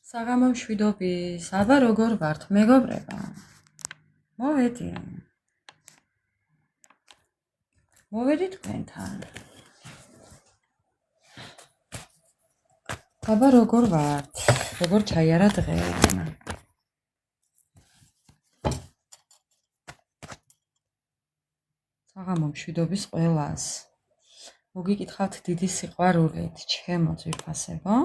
საღამო მშვიდობის, აბა როგორ ვართ, მეგობრებო? მოვედი თქვენთან. აბა როგორ ვართ, როგორ ჩაიარა დღე? საღამო მშვიდობის ყველას. მოგიკითხავთ დიდი სიყვარულით, ჩემო ძვირფასებო.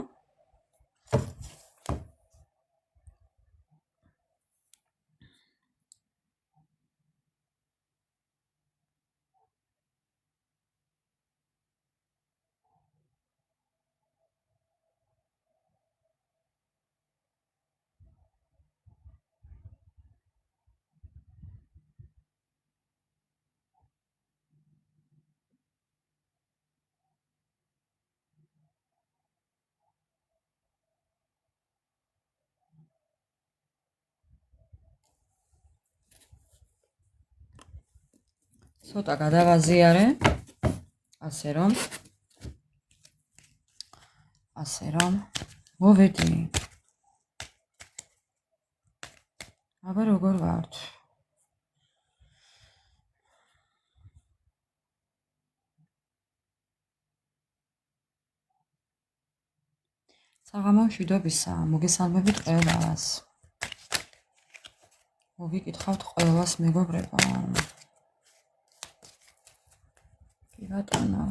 ცოტა გადავაზიარე, ასე რომ მოვედი. აბა როგორ ვართ? საღამო მშვიდობისა, მოგესალმებით ყველას. მოგიკითხავთ ყველას მეგობრებო. კი ბატონო.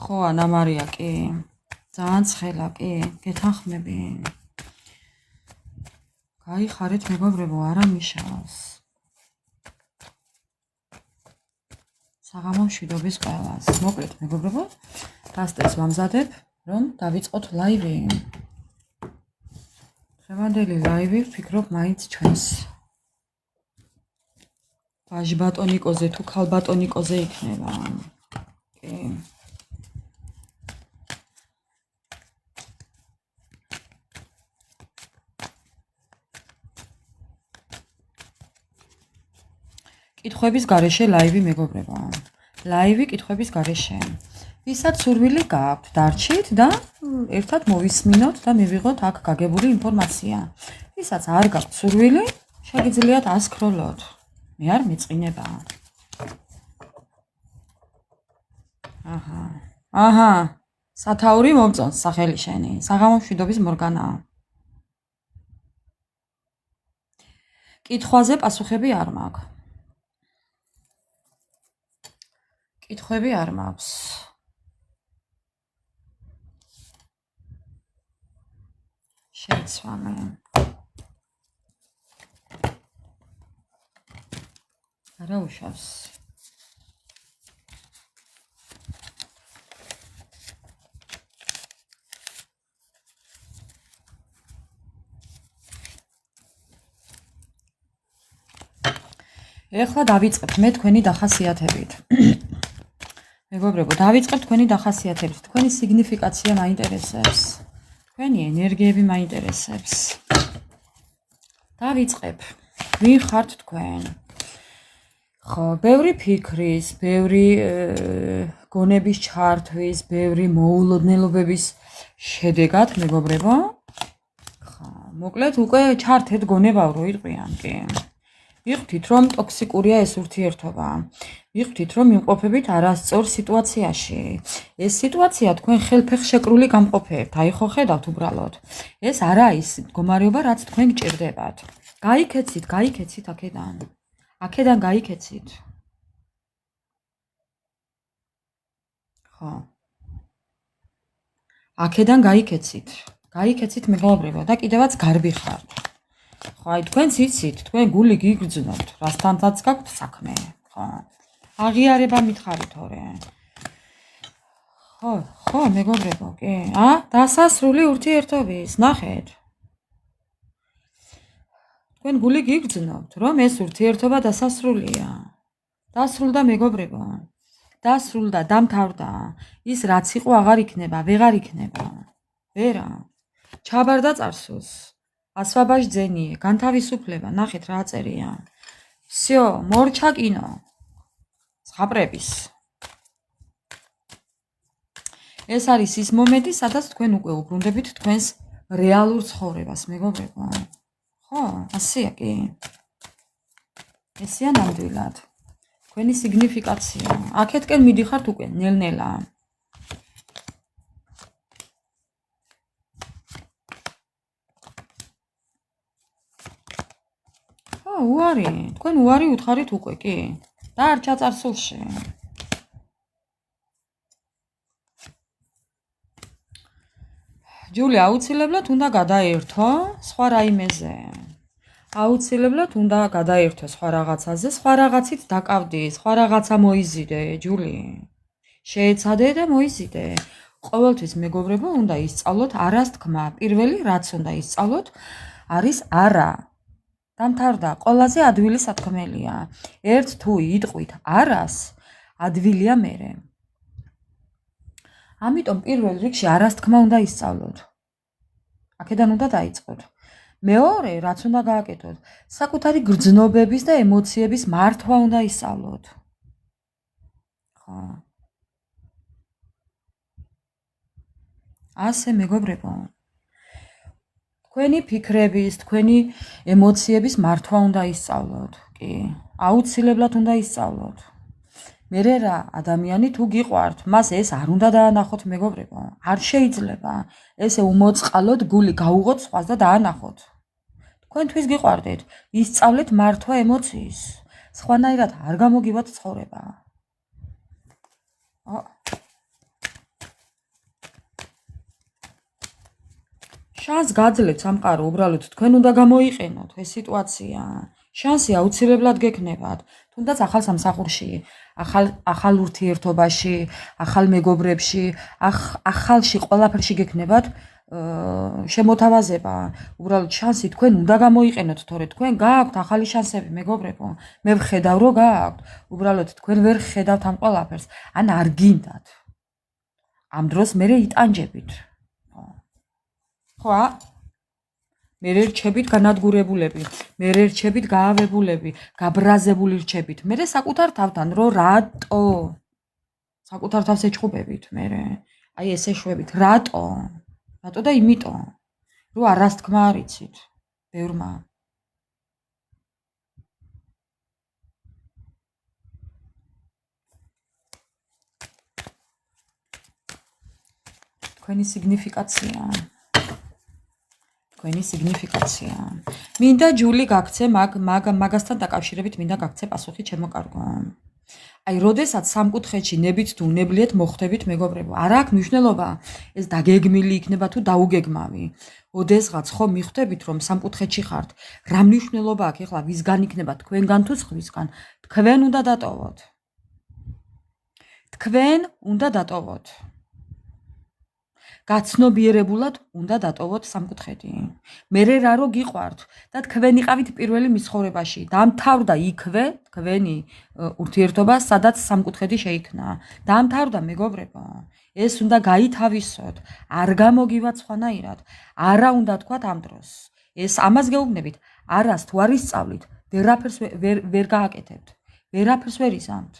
ხო, ანა მარია კი, ძალიან ცხელა კი, გეთანხმები. გაიხარეთ მეგობრებო, არა მიშავს. საღამო მშვიდობის ყველას. მოკლედ მეგობრებო, დასტეს ვამზადებ, რომ დავიწყოთ ლაივი. დღევანდელი ლაივი ვფიქრობ მაინც ჩვენს ბაჟბატონიკოზე თუ ქალბატონიკოზე იქნება. კი. კითხვების გარეშე ლაივი მეგობრებო. ლაივი კითხვების გარეშე. ვისაც სურვილი გაქვთ, დარჩით და ერთად მოვისმინოთ და მივიღოთ აქ გაგებული ინფორმაცია. ვისაც არ გაქვთ სურვილი, შეგიძლიათ ასკროლოთ. მე არ მეწყინება. აჰა. სათაური მომწონს სახელი შენი. საღამო მშვიდობის მორგანა. კითხვაზე პასუხები არ მაქვს. კითხვები არ მაქვს. შეიცვამე. არა უშავს. ეხლა დავიწყებთ მე თქვენი დახასიათებით. მეგობრებო, დავიწყებთ თქვენი დახასიათებით. თქვენი სიგნიფიკაცია მაინტერესებს. თქვენი ენერგიები მაინტერესებს. დავიწყებ. ვინ ხართ თქვენ? ხო, ბევრი ფიქრის, ბევრი გონების ჩართვის, ბევრი მოულოდნელობების შედეგად, მეგობრებო. ხო, მოკლედ უკვე ჩართეთ გონებავ რო იყვიან, კი. ვიხვდით, რომ ტოქსიკურია ეს ურთიერთობა. ვიხვდით, რომ იმყოფებით არასწორ სიტუაციაში. ეს სიტუაცია თქვენ ხელფეხშეკრული გამყოფებთ. აი ხო ხედავთ უბრალოდ. ეს არა ის მდგომარეობა, რაც თქვენ გჭირდებათ. გაიქეცით აქედან. აქედან გაიქეცით. ხო. აქედან გაიქეცით. გაიქეცით მეგობრებო და კიდევაც გარბი ხართ. ხო, აი თქვენც იცით, თქვენ გული გიგრძნობთ, რასთანაც გაქვთ საქმე, ხო. აღიარება მითხარით ორე. ხო, მეგობრებო, კი. დასასრული ურთიერთობის, ნახეთ. თქვენ გული გიგრძნობთ, რომ ეს ურთიერთობა დასასრულია. დასრულდა მეგობრებო. დასრულდა, დამთავრდა. ის რაც იყო აღარ იქნება, ვეღარ იქნება. ვერა. ჩაბარდა წარსულს. ასვაბაშ ძენიე, განთავისუფლება, ნახეთ რა წერია. всё, მორჩა კინო. ზღაპრების. ეს არის ის მომენტი, სადაც თქვენ უკვე უბრუნდებით თქვენს რეალურ ცხოვრებას, მეგობრებო. ხო, ასეა კი. ესეა ნამდვილად. თქვენი სიგნიფიკაცია. აქეთკენ მიდიხართ უკვე ნელ-ნელა. ხო, უარი. თქვენ უარი უთხარით უკვე კი. დარჩა წარსულში. ჯული აუცილებლად უნდა გადაერთო სხვა რაიმეზე. აუცილებლად უნდა გადაერთო სხვა რაღაცაზე, სხვა რაღაცით დაკავდი, სხვა რაღაცა მოიზიდე, ჯული. შეეცადე და მოიზიდე. ყოველთვის მეგობრებო, უნდა ისწავლოთ არას თქმა. პირველი რაც უნდა ისწავლოთ, არის არა. დამთავრდა, ყველაზე ადვილი სათქმელია. ერთ თუ იტყვით არას, ადვილია მერე. ამიტომ პირველ რიგში არას თქმა უნდა ისწავლოთ. აქედან უნდა დაიწყოთ. მეორე, რაც უნდა გააკეთოთ, საკუთარი გრძნობების და ემოციების მართვა უნდა ისწავლოთ. ხო. ასე მეგობრებო. თქვენი ფიქრების, თქვენი ემოციების მართვა უნდა ისწავლოთ. კი, აუცილებლად უნდა ისწავლოთ. მერე რა, ადამიანი თუ გიყვართ, მას ეს არ უნდა დაანახოთ მეგობრებო. არ შეიძლება. ესე უმოწყალოდ გული გაუღოთ სხვას და დაანახოთ. თქვენთვის გიყვარდეთ, ისწავლეთ მართვა ემოციის. სხვანაირად არ გამოგივათ ცხოვრება. შანს გაძლევთ სამყარო, უბრალოდ თქვენ უნდა გამოიყენოთ ეს სიტუაცია. შანსი აუცილებლად გექნებათ, თუნდაც ახალ სამსახურში, ახალ ურთიერთობაში, ახალ მეგობრებში, ახალში ყველაფერში გექნებათ შემოთავაზება. უბრალოდ შანსი თქვენ უნდა გამოიყენოთ, თორე თქვენ გააქვთ ახალი შანსები, მეგობრებო. მე ვხედავ, რომ გააქვთ. უბრალოდ თქვენ ვერ ხედავთ ამ ყველაფერს, ან არ გინდათ. ამ დროს მე იტანჯებით. ხო? მე რჩებით განადგურებულები, მე რჩებით გაავებულები, გაბრაზებული რჩებით. მე საკუთარ თავთან რომ რატო? საკუთარ თავს ეჭხუბებით მე. აი ესე შვებით, რატო? რატო და იმიტომ, რომ არას თქმა არ იცით. ბევრმა. თქვენი სიგნიფიკაცია. თქვენი სიგნიფიკაცია. მინდა ჯული გაქცე მაგასთან დაკავშირებით მინდა გაქცე პასუხი ჩემო კარგო. აი, როდესაც სამკუთხედში ნებით თუ უნებლიეთ მოხვდებით მეგობრებო, არ აქვს მნიშვნელობა ეს დაგეგმილი იქნება თუ დაუგეგმავი. ოდესღაც ხო მიხვდებით რომ სამკუთხედში ხართ, რა მნიშვნელობა აქვს ეხლა ვისგან იქნება თქვენგან თუ სხვისგან? თქვენ უნდა დატოვოთ. თქვენ უნდა დატოვოთ. გაცნობიერებულად უნდა დატოვოთ სამკუთხედი. მერე რა რო გიყვართ და თქვენ იყავით პირველი მიცხოვრებაში. დამთავრდა იქვე თქვენი ურთიერთობა, სადაც სამკუთხედი შეიქმნა. დამთავრდა მეგობრებო. ეს უნდა გაითავისოთ. არ გამოგივათ სხვანაირად. არა უნდა თქვათ ამ დროს. ეს ამას გეუბნებით. არას თუ არ ისწავლით, ვერაფერს ვერ გააკეთებთ. ვერაფერს ვერ იზამთ.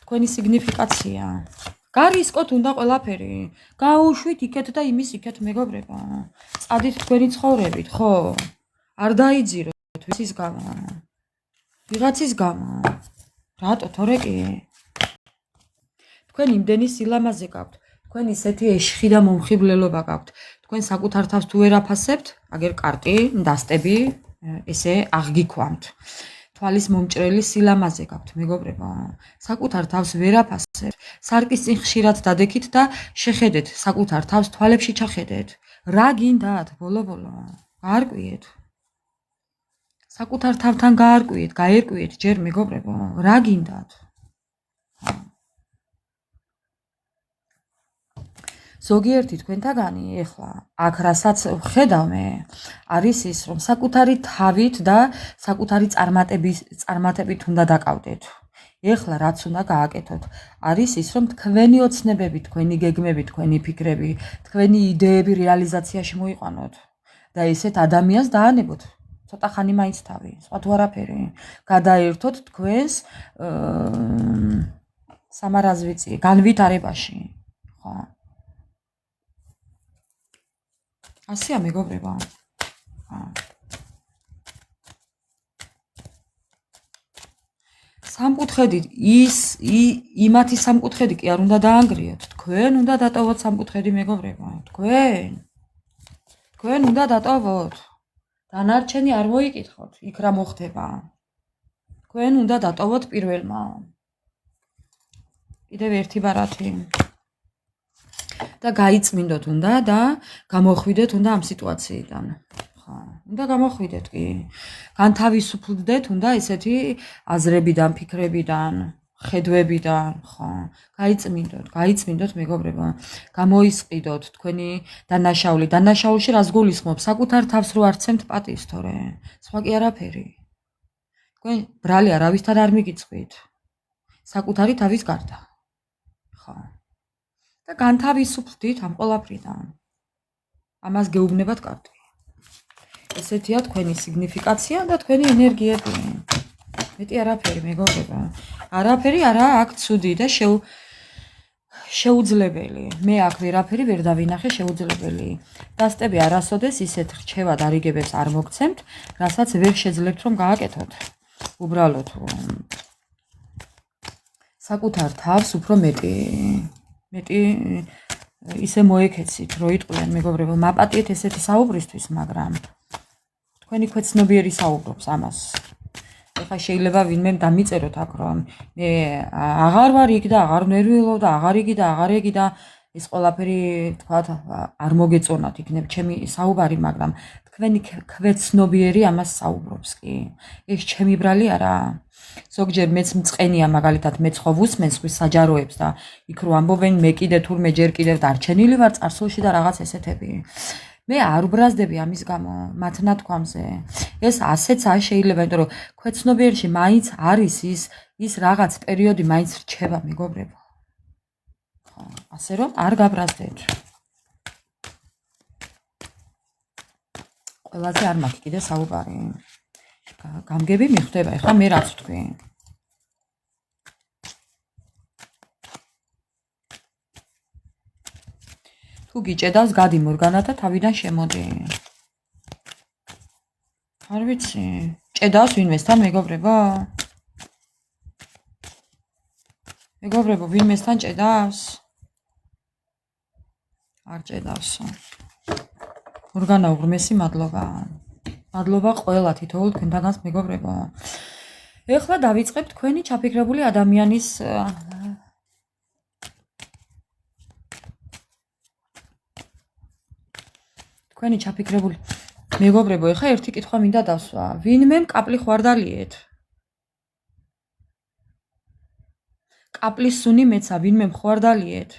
თქვენი სიგნიფიკაცია. გარისკოთ უნდა ყველაფერი. გაუშვით იქეთ და იმის იქეთ მეგობრებო. წადით თქვენი ცხოვრებით, ხო? არ დაიძიროთ ვისის გამო. ვიღაცის გამო. რატო თორე კი? თქვენ იმდენი სილამაზე გაქვთ. თქვენ ისეთი ეშხი და მომხიბლელობა გაქვთ. თქვენ საკუთარ თავს თუ ვერ აფასებთ, აგერ კარტი, დასტები, ესე აღგიქვამთ. თვალის მომჭრელი სილამაზე გაქვთ მეგობრებო. საკუთარ თავს ვერ აფასებთ. სარკის წინ ხშირად დადექით და შეხედეთ საკუთარ თავს თვალებში ჩახედეთ. რა გინდათ ბოლო-ბოლო? გაარკვიეთ. საკუთარ თავთან გაარკვიეთ, გაერკვიეთ ჯერ მეგობრებო. რა გინდათ? ზოგიერთი თქვენთაგანი ეხლა აქ რასაც ხედავ მე არის ის რომ საკუთარი თავით და საკუთარი წარმატებით უნდა დაკავდეთ. ეხლა რაც უნდა გააკეთოთ არის ის რომ თქვენი ოცნებები, თქვენი გეგმები, თქვენი ფიქრები, თქვენი იდეები რეალიზაციაში მოიყვანოთ და ესეთ ადამიანს დაანებოთ. ცოტა ხანი მაინც თავი, სხვა თუ არაფერი. გადაერთოთ თქვენს სამარაზვიცი განვითარებაში, ხო? ასეა მეგობრებო. სამკუთხედი იმათი სამკუთხედი კი არ უნდა დაანგრიოთ. თქვენ უნდა დატოვოთ სამკუთხედი მეგობრებო. თქვენ უნდა დატოვოთ. დანარჩენი არ მოიკითხოთ, იქ რა მოხდება. თქვენ უნდა დატოვოთ პირველმა. კიდევ ერთი ბარათი. და გაიწმინდოთ უნდა და გამოხვიდეთ უნდა ამ სიტუაციიდან. ხო, უნდა გამოხვიდეთ კი. განთავისუფლდეთ უნდა ესეთი აზრებიდან, ფიქრებიდან, ხედვებიდან, ხო. გაიწმინდოთ მეგობრებო. გამოისყიდოთ თქვენი დანაშაული. დანაშაულში რას გულისხმობ? საკუთარ თავს რო არცემთ პატივს თორე. სხვა კი არაფერი. თქვენ ბრალი არავისთან არ მიგიწყვით. საკუთარი თავის გარდა. ხო. და განთავისუფლდით ამ ყველაფრიდან. ამას გეუბნებათ კარტი. ესეთია თქვენი სიგნიფიკაცია და თქვენი ენერგიები. მეტი არაფერი მეგობრებო. არაფერი არა აქ ცუდი და შეუძლებელი. მე აქ ვერაფერი ვერ დავინახე შეუძლებელი. დასტები არასოდეს ისეთ რჩევად არიგებებს არ მოგცემთ, რასაც ვერ შეძლებთ რომ გააკეთოთ. უბრალოდ საკუთარ თავს უფრო მეტი ისე მოეკეცით, რო იტყვიან მეგობრებო, მაპატიეთ ესეთი საუბრისთვის, მაგრამ თქვენი ქვეცნობიერი საუბრობს ამას. ეხლა შეიძლება ვინმე დამიწეროთ აქ რომ მე აღარ ვარ იქ და აღარ ნერვიულობ და აღარ იგი და აღარ ეგი და ეს ყველაფერი თქვათ არ მოგეწონათ იქნებ ჩემი საუბარი, მაგრამ თქვენი ქვეცნობიერი ამას საუბრობს კი. ეს ჩემი ბრალი არა. ზოგჯერ მეც მწყენია მაგალითად მე ხო ვუსმენ სხვის საჯაროებს და იქ რო ამბობენ მე კიდე თურმე ჯერ კიდევ დარჩენილი ვარ წარსულში და რაღაც ესეთები. მე არ უბრაზდები ამის გამო მათ ნათქვამზე. ეს ასეც არ შეიძლება, იმიტომ რომ ქვეცნობიერში მაინც არის ის რაღაც პერიოდი მაინც რჩება მეგობრებო. ხო, ასე რომ არ გაბრაზდეთ. ყველაზე არ მაქვს კიდე საუბარი. გამგები მიხვდება, ეხლა მე რაც ვთქვი. თუ გიჭედავს გადი მორგანა და თავიდან შემოდი. არ ვიცი, ჭედავს ვინმესთან მეგობრებო? მეგობრებო, ვინმესთან ჭედავს? არ ჭედავსო. მორგანა უღრმესი მადლობა. მადლობა ყველა თითოეულ თქვენთანაც მეგობრებო. ეხლა დავიწყებთ თქვენი ჩაფიქრებული ადამიანის თქვენი ჩაფიქრებული მეგობრებო, ეხლა ერთი კითხვა მინდა დავსვა. ვინმე კაპლი ხვარდალიეთ? კაპლის სუნი მეცა ვინმე ხვარდალიეთ?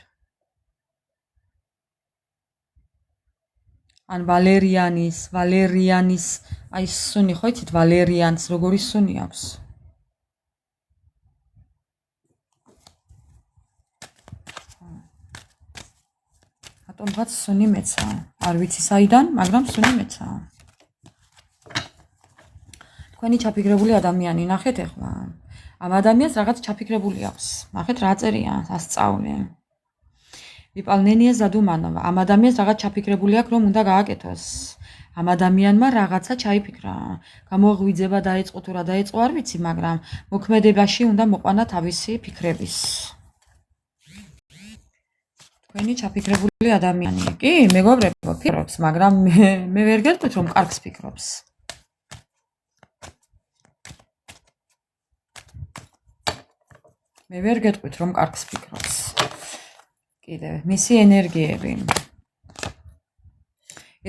ან ვალერიანის, აი სუნი ხო იცით ვალერიანს როგორი სუნი აქვს? რატომღაც სუნი მეცა. არ ვიცი საიდან, მაგრამ სუნი მეცა. თქვენი ჩაფიქრებული ადამიანი ნახეთ ეხლა. ამ ადამიანს რაღაც ჩაფიქრებული აქვს. ნახეთ რა წერია, ასწავლე. ვიპალნენია ზადუმანოვა. ამ ადამიანს რაღაც ჩაფიქრებული აქვს, რომ უნდა გააკეთოს. ამ ადამიანმა რაღაცა ჩაიფიქრა. გამოღვიძება დაეწყო თუ რა დაეწყო არ ვიცი, მაგრამ მოქმედებაში უნდა მოყვანა თავისი ფიქრების. თქვენი ჩაფიქრებული ადამიანი კი, მეგობრებო, ფიქრობს, მაგრამ მე ვერ გეტყვით რომ კარგს ფიქრობს. მე ვერ გეტყვით რომ კარგს ფიქრობს. კიდევ მისი ენერგიები.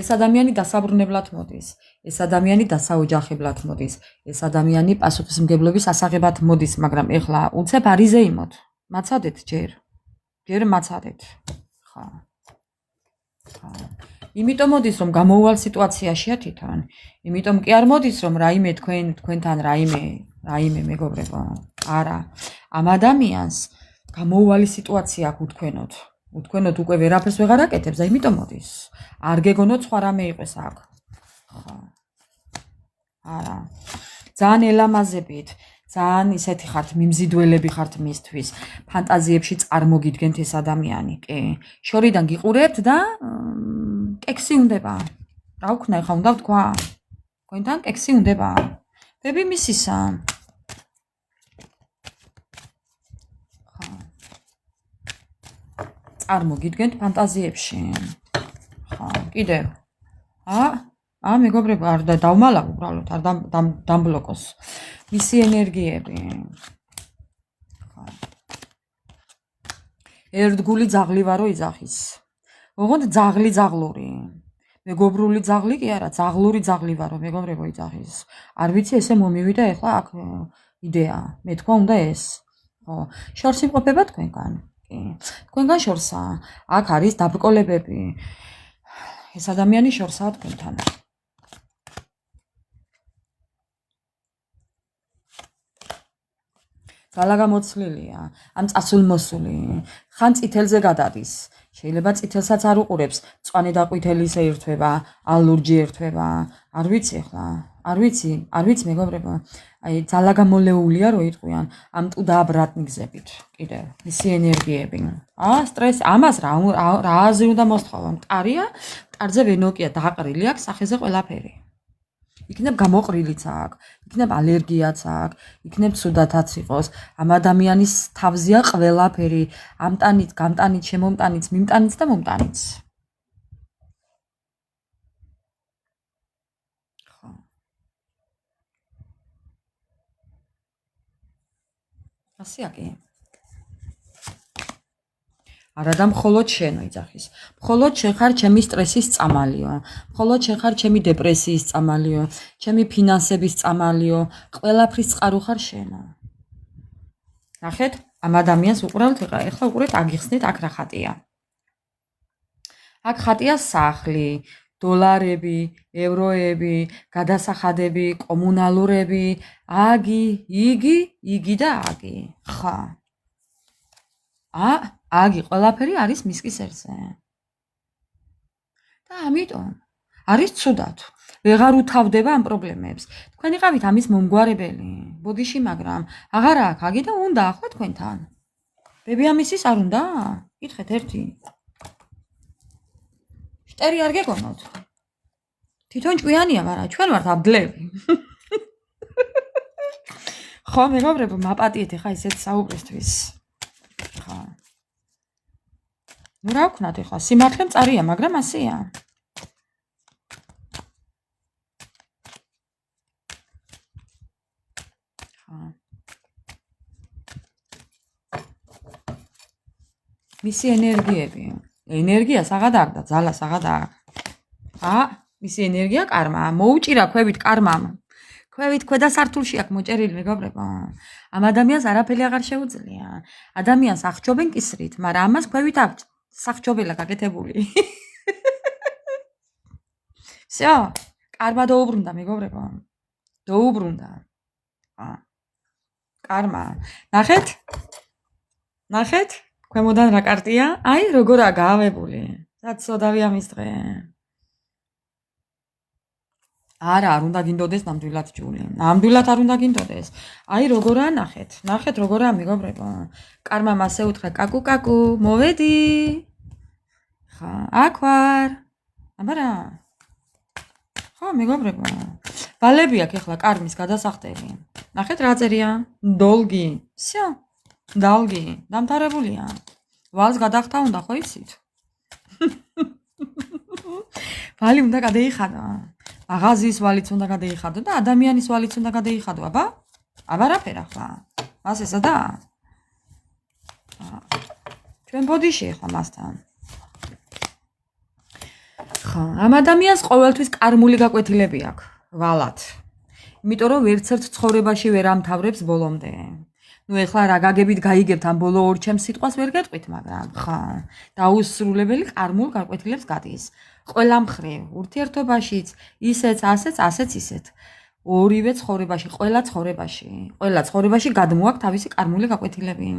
ეს ადამიანი დასაბრუნებლად მოდის. ეს ადამიანი დასაოჯახებლად მოდის. ეს ადამიანი პასუხისმგებლობის ასაღებად მოდის, მაგრამ ეხლა უცებ არ იზეიმოთ. მაცადეთ ჯერ მაცადეთ. ხო. იმიტომ მოდის რომ გამოუვალ სიტუაციაშია თვითონ. იმიტომ კი არ მოდის რომ რაიმე თქვენთან რაიმე მეგობრებო. არა. ამ ადამიანს გამოუვალი სიტუაცია აქვს უთქვენოთ. უთქვენოთ უკვე ვერაფერს ვეღარ აკეთებს და იმიტომ მოდის. არ გეგონოთ სხვა რამე იყოს აქ. ხო. არა. ძალიან ელამაზებით. ძალიან ისეთი ხართ მიმზიდველები ხართ მისთვის. ფანტაზიებში წარმოგიდგენთ ეს ადამიანი, კი. შორიდან გიყურებთ და კექსი უნდება. რა ვქნა ხა უნდა ვთქვა? თქვენთან კექსი უნდება. ბები მისისა. ხო. წარმოგიდგენთ ფანტაზიებში. ხო, კიდევ. მეგობრებო, არ დავმალავ უბრალოდ, არ დამბლოკოს. მისი ენერგიები. ხო. ერთგული ძაღლი ვარო იძახის. ოღონდ ძაღლი ძაღლური. მეგობრული ძაღლი კი არა, ძაღლური ძაღლი ვარო, მეგობრებო იძახის. არ ვიცი ესე მომივიდა ეხლა აქ იდეა. მე თქვა უნდა ეს. ხო. შორს იმყოფება თქვენგან. კი. თქვენგან შორსა. აქ არის დაბრკოლებები. ეს ადამიანი შორსაა თქვენთან. ძალა გამოცლილია, ამ წასულმოსული, ხან წითელზე გადადის. შეიძლება წითელსაც არ უყურებს, მწვანე და ყვითელი ისე ერთვება, ალურჯი ერთვება. არ ვიცი ახლა, არ ვიცი მეგობრებო. აი ძალა გამოლეულია რო იტყვიან ამ ტუდაბრატნიგზებით. კიდევ მისი ენერგიები. სტრესი, ამას რა აზრი უნდა მოსთხოვო? მტარია, მტარზე ვენოკია დაყრილი აქვს, სახეზე ყველაფერი. იქნებ გამოყრილიც აქვს, იქნებ ალერგიაც აქვს, იქნებ ცუდათაც იყოს. ამ ადამიანის თავზეა ყველაფერი, ამტანიც, გამტანიც, შემომტანიც, მიმტანიც და მომტანიც. ხო. ასეა კი. არა და მხოლოდ შენ იძახის. მხოლოდ შენ ხარ ჩემი სტრესის წამალიო. მხოლოდ შენ ხარ ჩემი დეპრესიის წამალიო, ჩემი ფინანსების წამალიო, ყველაფრის წყარო ხარ შენო. ნახეთ, ამ ადამიანს უყურავთ ეხლა უყურეთ აგიხსნით აქ რა ხატია. აქ ხატია სახლი, დოლარები, ევროები, გადასახადები, კომუნალურები, იგი და აგი. ხა. აგი ყველაფერი არის მის კისერზე. და ამიტომ არის ცუდად. ვეღარ უთავდება ამ პრობლემებს. თქვენ იყავით ამის მომგვარებელი. ბოდიში, მაგრამ აღარა აქვს აგი და უნდა ახლა თქვენთან. ბები ამისის არ უნდა? კითხეთ ერთი. შტერი არ გეგონოთ. თვითონ ჭკვიანია, მაგრამ ჩვენ ვართ აბდლები. ხო, მეგობრებო, მაპატიეთ ახლა ისეთ საუბრისთვის. ხო. ნუ რა ვქნათ ახლა, სიმართლე მწარია, მაგრამ ასეა. ხო. მისი ენერგიები. ენერგია საღად აქვს და ძალა საღად აქვს. მისი ენერგია კარმა, მოუჭირა ქვევით კარმამ. ქვევით ქვედა სართულში აქვს მოჭერილი მეგობრებო. ამ ადამიანს არაფერი აღარ შეუძლია. ადამიანს აღჭობენ კისრით, მაგრამ ამას ქვევით აქვს სახჭობელა გაკეთებული. всё, კარმა დაუბრუნდა მეგობრებო. დაუბრუნდა. კარმა. ნახეთ? ქვემოდან რა კარტია? აი, როგორაა გაავებული. საცოდავი ამის დღე. არა, არ უნდა გინდოდეს ნამდვილად ჯული. ნამდვილად არ უნდა გინდოდეს. აი, როგორაა ნახეთ. ნახეთ როგორაა მეგობრებო. კარმა მასე უთხრა კაკუ, მოვედი. ხა, აქ ვარ. აბარა. ხო, მეგობრებო. ბალები აქვს ახლა კარმის გადასახტელი. ნახეთ რა წერია? დოლგი. всё. დალგი. დამთავრებულია. ვალს გადახთა უნდა ხო იცით? ვალი უნდა გადაიხადო. მაღაზიის ვალიც უნდა გადაიხადო და ადამიანის ვალიც უნდა გადაიხადო, აბა? აბა რა ფერ ახლა? მას ესა და? ჩვენ ბოდიში ახლა მასთან. ხო, ამ ადამიანს ყოველთვის კარმული გაკვეთილები აქვს, ვალად. იმიტომ რომ ვერცერთ ცხოვრებაში ვერ ამთავრებს ბოლომდე. ნუ ეხლა რა გაგებით გაიგებთ ამ ბოლო ორ ჩემს სიტყვას ვერ გეტყვით, მაგრამ ხა დაუსრულებელი კარმულ გაკვეთილებს გადის. ყველა მხრივ ურთიერთობაშიც ისეც, ასეც ისეთ. ორივე ცხოვრებაში, ყველა ცხოვრებაში გადმოაქვს თავისი კარმული გაკვეთილები.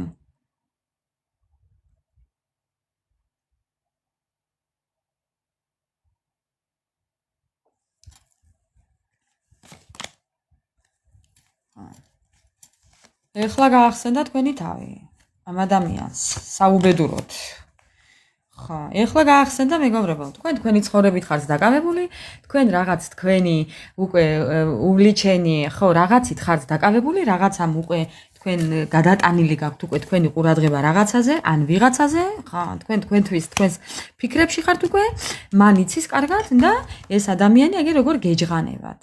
ეხლა გაახსენდა თქვენი თავი ამ ადამიანს საუბედუროთ. ხო, ეხლა გაახსენდა მეგობრებო, თქვენი ცხოვრებით ხართ დაკავებული, თქვენ რაღაც თქვენი უკვე უვლიჩენი, ხო, რაღაცით ხართ დაკავებული, რაღაცამ უკვე თქვენ გადატანილი გაქვთ უკვე თქვენი ყურადღება რაღაცაზე, ან ვიღაცაზე, ხო, თქვენთვის თქვენს ფიქრებში ხართ უკვე, მან იცის კარგად და ეს ადამიანი აგერ როგორ გეჯღანებათ.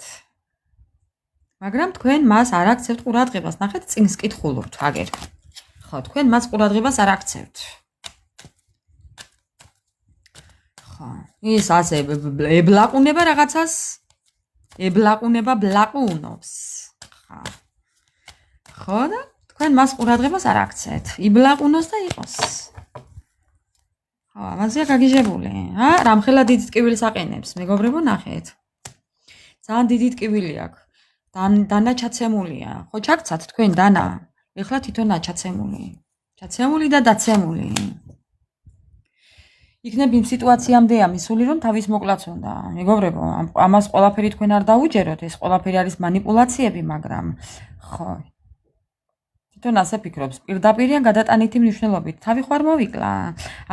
მაგრამ თქვენ მას არ აქცევთ ყურადღებას, ნახეთ, წინს კითხულობთ აგერ. ხო, თქვენ მას ყურადღებას არ აქცევთ. ხო, ის ასე ებლაყუნება რაღაცას, ებლაყუნება ბლაყუნობს. ხო. ხო და თქვენ მას ყურადღებას არ აქცევთ. იბლაყუნოს და იყოს. ხო, ამაზეა გაგიჟებული. რამხელა დიდ ტკივილს აყენებს, მეგობრებო, ნახეთ. ძალიან დიდი ტკივილი აქვს. დანა ჩაცემულია. ხო, ჩაგცათ თქვენ დანა. ეხლა თვითონა ჩაცემული. ჩაცემული და დაცემული. იქნებ იმ სიტუაციამდეა მისული, რომ თავის მოკლაც უნდა. მეგობრებო, ამას ყველაფერი თქვენ არ დაუჯეროთ, ეს ყველაფერი არის манипуляციები, მაგრამ ხო. თვითონ ასე ფიქრობს, პირდაპირიან გადატანითი მნიშვნელობით. თავი ხوار მოვიკლა,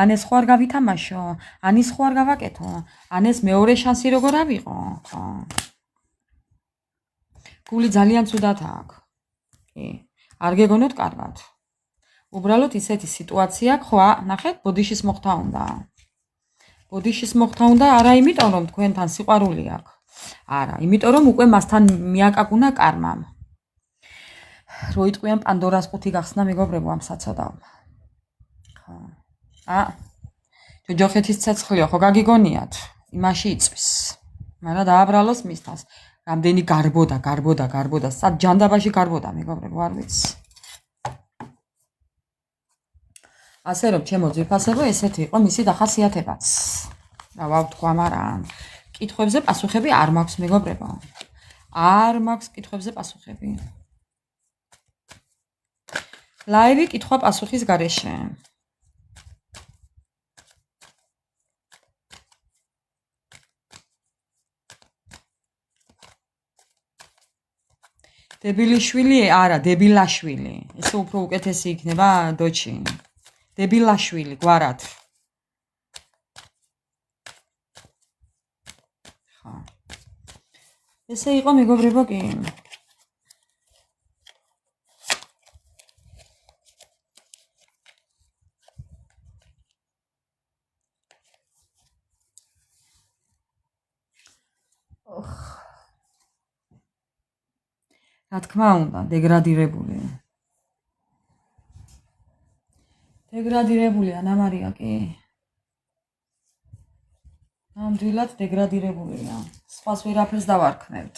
ან ეს ხوار გავითამაშო, ან ის ხوار გავაკეთო, ან ეს მეორე შანსი როგორ ავიღო, ხო. გული ძალიან ცუდად აქვს. კი. არ გეგონოთ კარგად. უბრალოდ ისეთი სიტუაცია, ხო, ნახეთ, ბოდიშის მოხდა უნდა. ბოდიშის მოხდა უნდა, არა იმიტომ, რომ თქვენთან სიყვარული აქვს. არა, იმიტომ, რომ უკვე მასთან მიაკაკუნა კარმამ. რო იტყვიან პანდორას ყუთი გახსნა მეგობრებო ამ საცოდავ. ხო. ჯოჯოხეთის ცეცხლიო, ხო გაგიგონიათ? იმაში იწვის. მაგრამ დააბრალოს მისთანს. რამდენი გარბოდა, სად ჯანდაბაში გარბოდა, მეგობრებო, არ ვიცი. ასე რომ ჩემო ძვირფასებო, ესეთი იყო მისი დახასიათებაც. რა ვთქვა, მაგრამ კითხვებზე პასუხები არ მაქვს, მეგობრებო. არ მაქვს კითხვებზე პასუხები. ლაივი კითხვა პასუხის გარეშე. დებილიშვილი, არა, დებილაშვილი. ესე უფრო უკეთესი იქნება დოჩი. დებილაშვილი, გვარად. ხო. ესე იყო მეგობრებო კი. რა თქმა უნდა, დეგრადირებული. დეგრადირებული ანამარია კი. ნამდვილად დეგრადირებულია. სხვას ვერაფერს დავარქმევთ.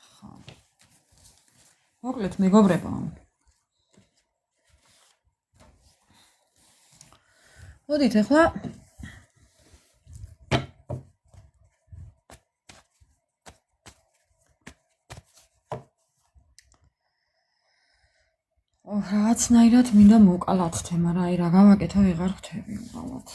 ხო. მოკლედ მეგობრებო. მოდით ახლა რაღაცნაირად მინდა მოვყალათ თემა, რა რა გავაკეთო, ვეღარ ხვდები უბრალოდ.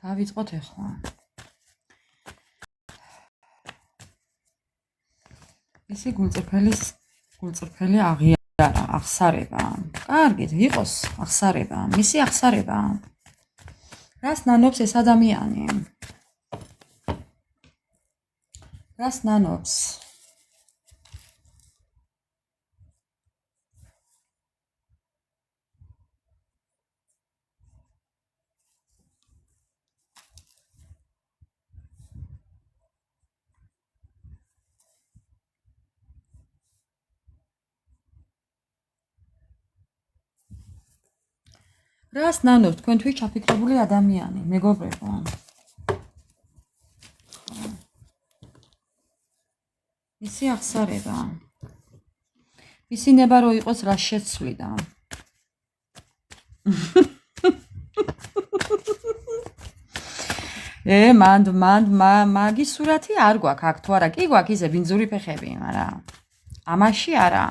დავიწყოთ ახლა. ისი გულწრფელი აღიარება. არა, აღსარება. კარგით, იყოს აღსარება, მისი აღსარება. რას ნანობს ეს ადამიანი? რას ნანობს? რას ნანობს თქვენთვის ჩაფიქრებული ადამიანი, მეგობრებო? მისი აღსარება. მისი ნება რო იყოს რა შეცვლიდა. მაგის სურათი არ გვაქვს აქ თუ არა? კი გვაქვს ისე ბინძური ფეხები, მაგრამ ამაში არა.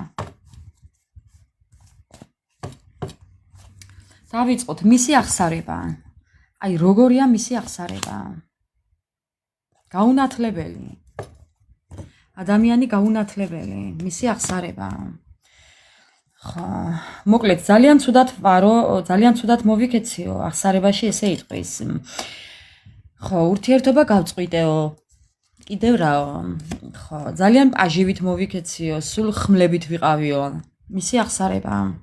დავიწყოთ მისი აღსარება. აი როგორია მისი აღსარება? გაუნათლებელი. ადამიანი გაუნათლებელი, მისი აღსარება. ხო, მოკლედ ძალიან ცუდად ვარო, ძალიან ცუდად მოვიქეციო, აღსარებაში ესე იტყვის. ხო, ურთიერთობა გავწყვიტეო. კიდევ რაო? ხო, ძალიან პაჟივით მოვიქეციო, სულ ხმლებით ვიყავიო. მისი აღსარება.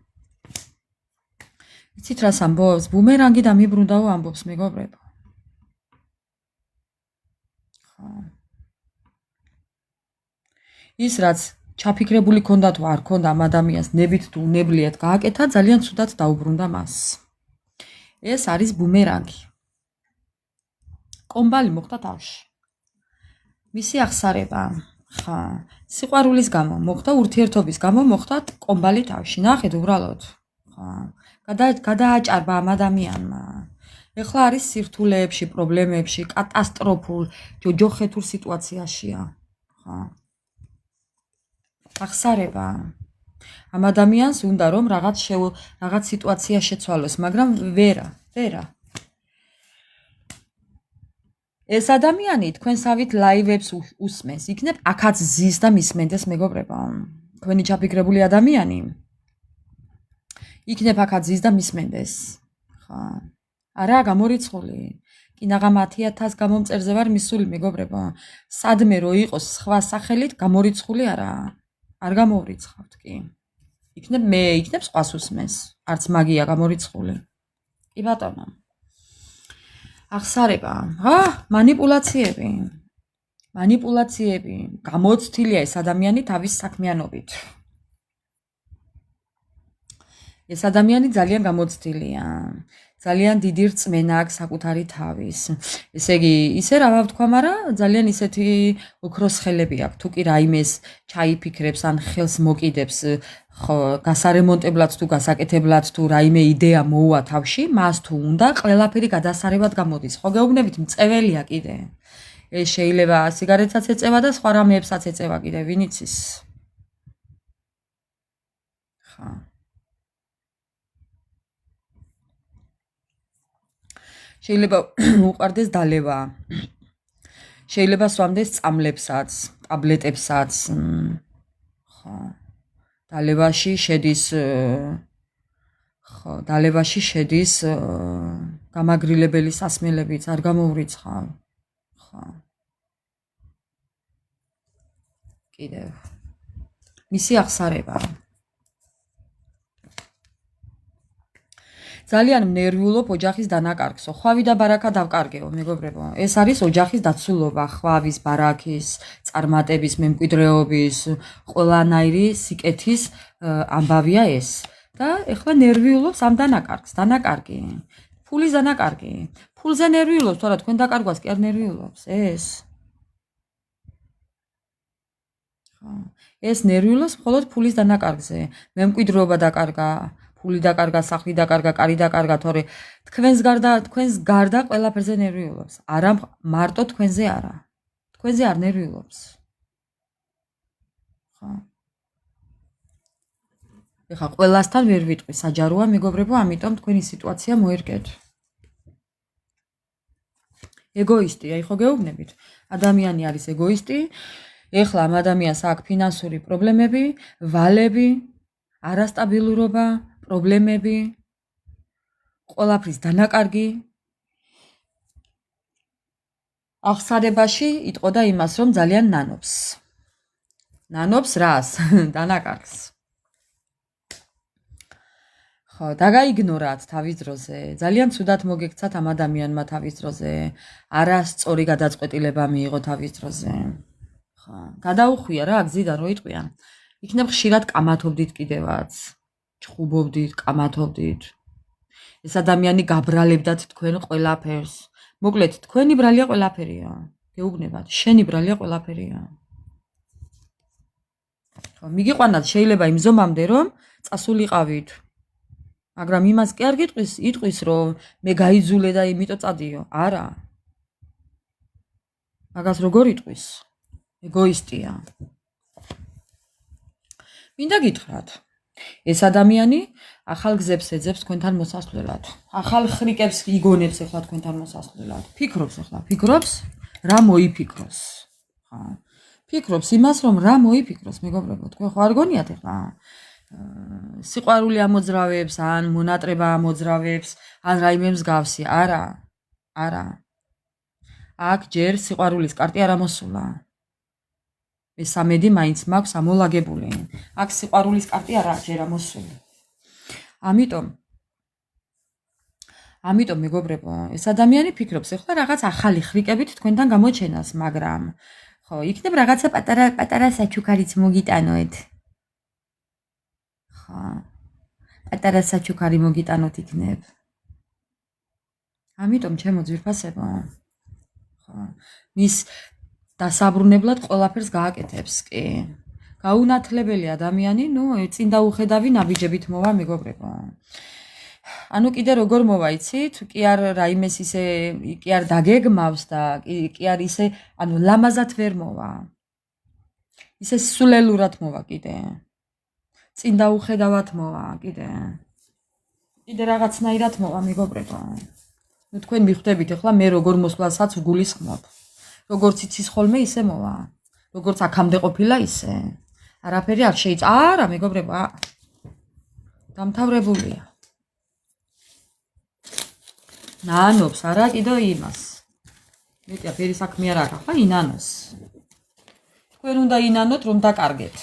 იცით რას ამბობს? ბუმერანგი დამიბრუნდაო ამბობს, მეგობრებო. ხო. ის რაც ჩაფიქრებული ქონდა თუ არ ქონდა ამ ადამიანს ნებით თუ უნებლიეთ გააკეთა, ძალიან ცუდად დაუბრუნდა მას. ეს არის ბუმერანგი. კომბალი მოხდა თავში. მისი აღსარება. ხა, სიყვარულის გამო მოხდა, ურთიერთობის გამო მოხდა კომბალი თავში. ნახეთ უბრალოდ. ხა, გადააჭარბა ამ ადამიანმა. ეხლა არის სირთულეებში, პრობლემებში, კატასტროფულ, ჯოჯოხეთურ სიტუაციაშია. ხა. აღსარება. ამ ადამიანს უნდა რომ რაღაც სიტუაცია შეცვალოს, მაგრამ ვერა. ეს ადამიანი თქვენსავით ლაივებს უსმენს, იქნებ აქაც ზის და მისმენდეს, მეგობრებო. თქვენი ჩაფიქრებული ადამიანი იქნებ აქაც ზის და მისმენდეს. ხა. არა გამორიცხული. კინაღა 10,000 გამომწერზე ვარ მისული, მეგობრებო. სადმე რო იყოს სხვა სახელით გამორიცხული არა. არ გამორიცხავთ კი. იქნებ სხვას უსმენს, არც მაგია გამორიცხული. კი ბატონო. აღსარება. მანიპულაციები. გამოცდილია ეს ადამიანი თავის საქმიანობით. ეს ადამიანი ძალიან გამოცდილია. ძალიან დიდი რწმენა აქვს საკუთარი თავის. ესე იგი, ისე რა ვთქვა, მაგრამ ძალიან ისეთი ოქროს ხელები აქვს. თუ კი რაიმეს ჩაიფიქრებს ან ხელს მოკიდებს, ხო, გასარემონტებლად თუ გასაკეთებლად თუ რაიმე იდეა მოუვა თავში, მას თუ უნდა ყველაფერი გადასარევად გამოდის. ხო, გეუბნებით, მწეველია კიდე. ეს შეიძლება სიგარეტსაც ეწევა და სხვა რამეებსაც ეწევა კიდე, ვინ იცის. ხა. შეიძლება უყარდეს დალევა. შეიძლება სვამდეს წამლებსაც, ტაბლეტებსაც. ხო. დალევაში შედის გამაგრილებელი სასმელებიც, არ გამოურიცხავ. ხო. კიდევ. მისი აღსარება. ძალიან ნერვიულობ ოჯახის დანაკარგსო. ხვავი და ბარაკა დავკარგეო, მეგობრებო. ეს არის ოჯახის დაცულობა, ხვავის, ბარაქის, წარმატების, მემკვიდრეობის, ყველანაირი სიკეთის ამბავია ეს. და ეხლა ნერვიულობს ამ დანაკარგს, დანაკარგი. ფულის დანაკარგი. ფულზე ნერვიულობს, თორე თქვენ დაკარგვას კი არ ნერვიულობს ეს. ეს ნერვიულობს მხოლოდ ფულის დანაკარგზე. მემკვიდრეობა დაკარგა. ფული დაკარგა, სახლი დაკარგა, კარი დაკარგა, თორე თქვენს გარდა ყველაფერზე ნერვიულობს. არა მარტო თქვენზე არა. თქვენზე არ ნერვიულობს. ხო. ეხლა ყველასთან ვერ ვიტყვი, საჯაროა, მეგობრებო, ამიტომ თქვენი სიტუაცია მოერგეთ. ეგოისტი, აი ხო გეუბნებით. ადამიანი არის ეგოისტი. ეხლა ამ ადამიანს აქვს ფინანსური პრობლემები, ვალები, არასტაბილურობა, პრობლემები, ყველაფრის დანაკარგი. აღსარებაში იტყოდა იმას, რომ ძალიან ნანობს. ნანობს რას? დანაკარგს. ხო, დაგაიგნორათ თავის დროზე. ძალიან ცუდად მოგექცათ ამ ადამიანმა თავის დროზე. არასწორი გადაწყვეტილება მიიღო თავის დროზე. ხო, გადაუხვია რა გზიდან რო იტყვიან. იქნებ ხშირად კამათობდით კიდევაც. ჩხუბობდით, კამათობდით. ეს ადამიანი გაბრალებდათ თქვენ ყველაფერს. მოკლედ, თქვენი ბრალია ყველაფერია. გეუბნებათ, შენი ბრალია ყველაფერია. ხო, მიგიყვანათ შეიძლება იმ ზომამდე, რომ წასულიყავით. მაგრამ იმას კი არ იტყვის, რომ მე გაიძულე და იმიტომ წადიო. არა. მაგას როგორ იტყვის? ეგოისტია. მინდა გითხრათ. ეს ადამიანი ახალ გზებს ეძებს თქვენთან მოსასვლელად. ახალ ხრიკებს იგონებს ახლა თქვენთან მოსასვლელად. ფიქრობს, რა მოიფიქროს. ხო. ფიქრობს იმას, რომ რა მოიფიქროს, მეგობრებო, თქვენ ხო არ გონიათ ახლა? სიყვარული ამოძრავებს, ან მონატრება ამოძრავებს, ან რაიმე მსგავსი. არა. აქ ჯერ სიყვარულის კარტი არ ამოსულა. მესამედი მაინც მაქვს ამოლაგებული. აქ სიყვარულის კარტი არა ჯერ ამოსული. ამიტომ მეგობრებო, ეს ადამიანი ფიქრობს ახლა რაღაც ახალი ხრიკებით თქვენთან გამოჩენას, მაგრამ ხო, იქნებ რაღაცა პატარა საჩუქარიც მოგიტანოთ. ხო. პატარა საჩუქარი მოგიტანოთ იქნებ. ამიტომ ჩემო ძვირფასებო. ხო. მის დასაბრუნებლად ყველაფერს გააკეთებს კი. გაუნათლებელი ადამიანი, წინ დაუხედავი ნაბიჯებით მოვა მეგობრებო. ანუ კიდე როგორ მოვა იცით? კი არ რაიმეს ისე კი არ დაგეგმავს და კი არ ისე, ანუ ლამაზად ვერ მოვა. ისე სულელურად მოვა კიდე. წინ დაუხედავად მოვა კიდე. კიდე რაღაცნაირად მოვა მეგობრებო. თქვენ მიხვდებით ახლა მე როგორ მოსვლასაც ვგულისხმობ. როგორც იცის ხოლმე ისე მოვა. როგორც აქამდე ყოფილა ისე. არაფერი არ შეიძლება. არა, მეგობრებო, დამთავრებულია. ნანობს, არა კიდო იმას. მეტია ფერი საქმე არ აქვს, ხო, ინანოს. თქვენ უნდა ინანოთ, რომ დაკარგეთ.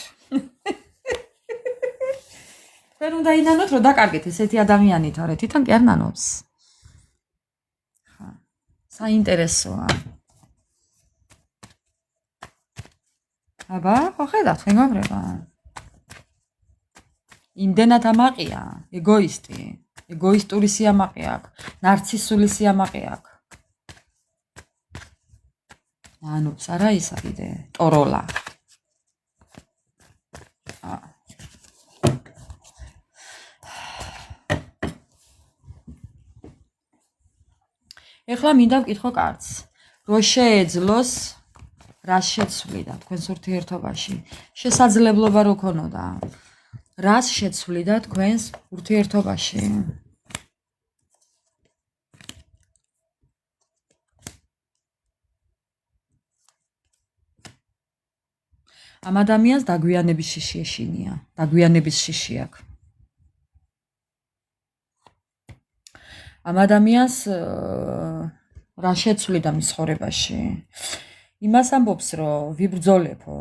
თქვენ უნდა ინანოთ, რომ დაკარგეთ ესეთი ადამიანი თორე თვითონ კი არ ნანობს. ხა. საინტერესოა. აბა, ხო ხედავთ, მეგობრებო. იმდენად ამაყია, ეგოისტი. ეგოისტური სიამაყე აქვს, ნარცისული სიამაყე აქვს. ნანობს, არა ისა კიდე, ტოროლა. ეხლა მინდა ვკითხო კარც, რო შეეძლოს რას შეცვლიდა თქვენს ურთიერთობაში, შესაძლებლობა რო ქონოდა. რას შეცვლიდა თქვენს ურთიერთობაში? ამ ადამიანს დაგვიანების შიში ეშინია, დაგვიანების შიში აქვს. ამ ადამიანს რა შეცვლიდა მის ცხოვრებაში? იმას ამბობს, რომ ვიბრძოლებო.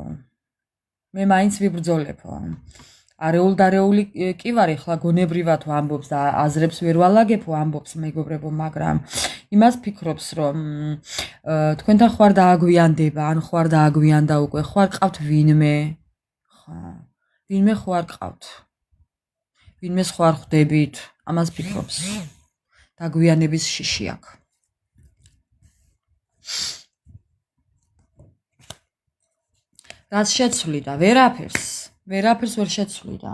მე მაინც ვიბრძოლებო. არეულ-დარეული კი ვარ, ახლა გონებრივად ვამბობს და აზრებს ვერ ვალაგებო, ამბობს მეგობრებო, მაგრამ იმას ფიქრობს, რომ თქვენთან ხوار დააგვიანდება, ან ხوار დააგვიანდა უკვე, ხوار ყავთ ვინმე. ხო. ვინმე ხوار ყავთ. ვინმეს ხوار ხვდებით, ამას ფიქრობს. დაგვიანების შიში აქვს. რაც შეცვლიდა, ვერაფერს ვერ შეცვლიდა.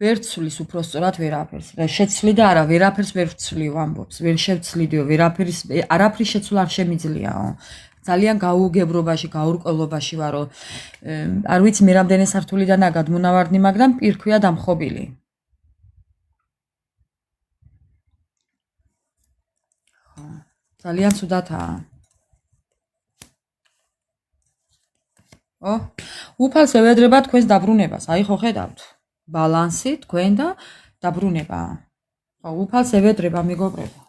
ვერ ცვლის უბრალოდ ვერაფერს. შეცვლიდა არა, ვერაფერს ვერ ვცვლიო ამბობს. ვერ შევცლიდიო, არაფრის შეცვლა არ შემიძლიაო. ძალიან გაუგებრობაში, გაურკვევლობაში ვარო. არ ვიცი მე რამდენი სართულიდანაა გადმონავარდნი, მაგრამ პირქვია დამხობილი. ხო, ძალიან ცუდათაა. უფალს ევედრება თქვენს დაბრუნებას, აი ხო ხედავთ. ბალანსი თქვენ და დაბრუნება. ხო, უფალს ევედრება მეგობრებო.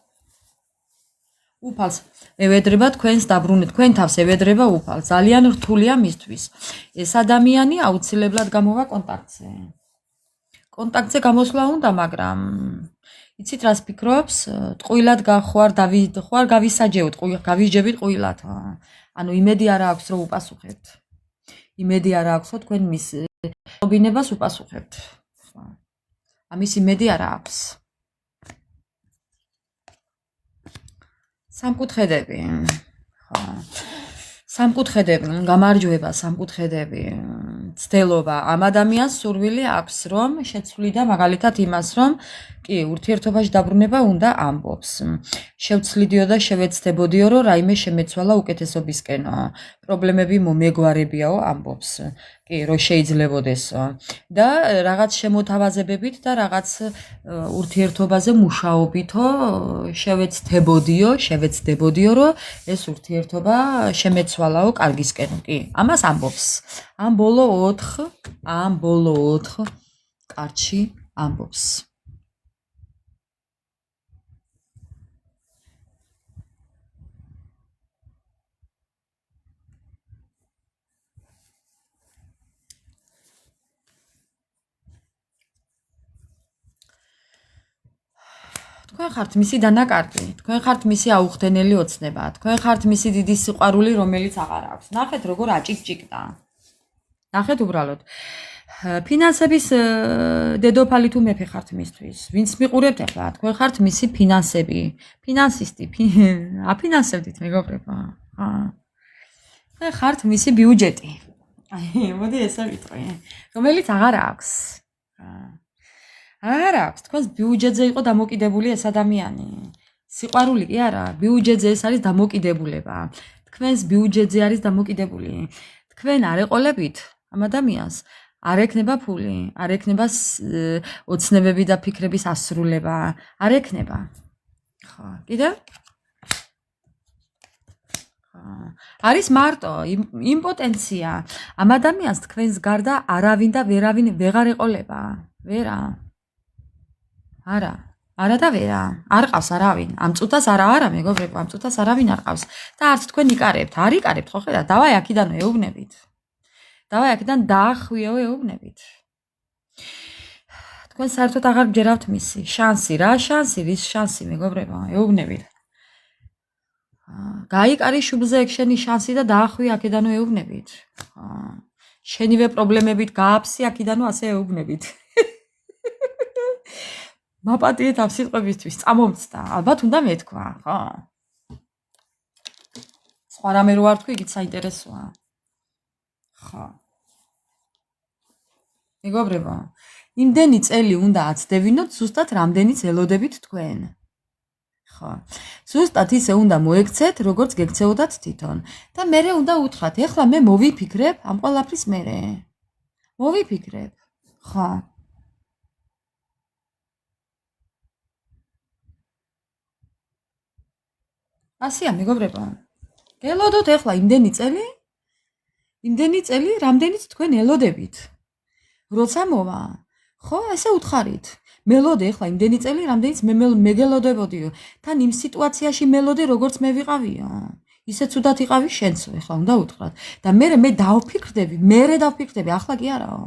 უფალს ევედრება თქვენს დაბრუნებით, თქვენ თავს ევედრება უფალს. ძალიან რთულია მისთვის. ეს ადამიანი აუცილებლად გამოვა კონტაქტზე. კონტაქტზე გამოსვლა უნდა, მაგრამ იცით რას ფიქრობს? ტყუილად ხوار გავისაჯეოთ, გავიჯებით ტყუილად. ანუ იმედი არა აქვს რომ უპასუხებთ. იმედი არა აქვს რომ თქვენ მის ობინებას უპასუხებთ. ამის იმედი არა აქვს. სამკუთხედები. ხო. სამკუთხედები, გამარჯვება, სამკუთხედები, ცდელობა. ამ ადამიანს სურვილი აქვს, რომ შეცვლიდა მაგალითად იმას, რომ კი, ურთიერთობაში დაბრუნება უნდა ამბობს. შევცლიდიო და შევეცდებოდიო, რომ რაიმე შემეცვალა უკეთესობისკენო. პრობლემები მომეგვარებიაო ამბობს. კი, რომ შეიძლებოდესო. და რაღაც შემოთავაზებებით და რაღაც ურთიერთობაზე მუშაობითო შევეცდებოდიო, რომ ეს ურთიერთობა შემეცვალაო კარგისკენო. კი, ამას ამბობს. ამ ბოლო 4 კარტში ამბობს. თქვენ ხართ მისი დანაკარგი, თქვენ ხართ მისი აუხდენელი ოცნება, თქვენ ხართ მისი დიდი სიყვარული, რომელიც აღარ აქვს. ნახეთ როგორ აჭიკჭიკდა. ნახეთ უბრალოდ. ფინანსების დედოფალი თუ მეფე ხართ მისთვის. ვინც მიყურებთ ახლა, თქვენ ხართ მისი ფინანსები, ფინანსისტი, აფინანსებდით მეგობრებო. თქვენ ხართ მისი ბიუჯეტი. მოდი ესე ვიტყვი, რომელიც აღარ აქვს. აღარ აქვს, თქვენს ბიუჯეტზე იყო დამოკიდებული ეს ადამიანი. სიყვარული კი არა, ბიუჯეტზე ეს არის დამოკიდებულება. თქვენს ბიუჯეტზე არის დამოკიდებული. თქვენ არ ეყოლებით ამ ადამიანს, არ ექნება ფული, არ ექნება ოცნებები და ფიქრების ასრულება, არ ექნება. ხო, კიდევ? არის მარტო იმპოტენცია. ამ ადამიანს თქვენს გარდა არავინ და ვერავინ ვეღარ ეყოლება. ვერა. არა და ვერა. არ ყავს არავინ. ამ წუთას არა მეგობრებო, ამ წუთას არავინ არ ყავს. და არც თქვენ იკარებთ. არ იკარებთ ხო ხედავთ? დავაი აქიდან ეუბნებით. დავაი აქიდან დაახვიო ეუბნებით. თქვენ საერთოდ აღარ გჯერავთ მისი შანსი, რა შანსი, რის შანსი მეგობრებო, ეუბნებით. გაიკარი შუბლზე ეგ შენი შანსი და დაახვი აქედანო ეუბნებით. შენივე პრობლემებით გააფსი აქედანო ასე ეუბნებით. მაპატიეთ ამ სიტყვებისთვის, წამომცდა, ალბათ უნდა მეთქვა, ხო? სხვა რამე რო არ თქვი, იგიც საინტერესოა. ხო. მეგობრებო, იმდენი წელი უნდა აცდებინოთ, ზუსტად რამდენიც ელოდებით თქვენ. ხო. ზუსტად ისე უნდა მოექცეთ, როგორც გექცეოდათ თვითონ. და მერე უნდა უთხრათ, ეხლა მე მოვიფიქრებ ამ ყველაფრის მერე. მოვიფიქრებ. ხო. ასია მეგობრებო. გელოდოთ ეხლა იმდენი წელი, რამდენიც თქვენ ელოდებით. როცა მოვა, ხო, ესე უთხარით. მელოდე ეხლა იმდენი წელი, რამდენიც მე მეგელოდებოდიო. თან იმ სიტუაციაში მელოდე, როგორც მე ვიყავიო. ისე ცუდად იყავი შენცო, ეხლა უნდა უთხრათ. და მე დავფიქრდები, ახლა კი არაო.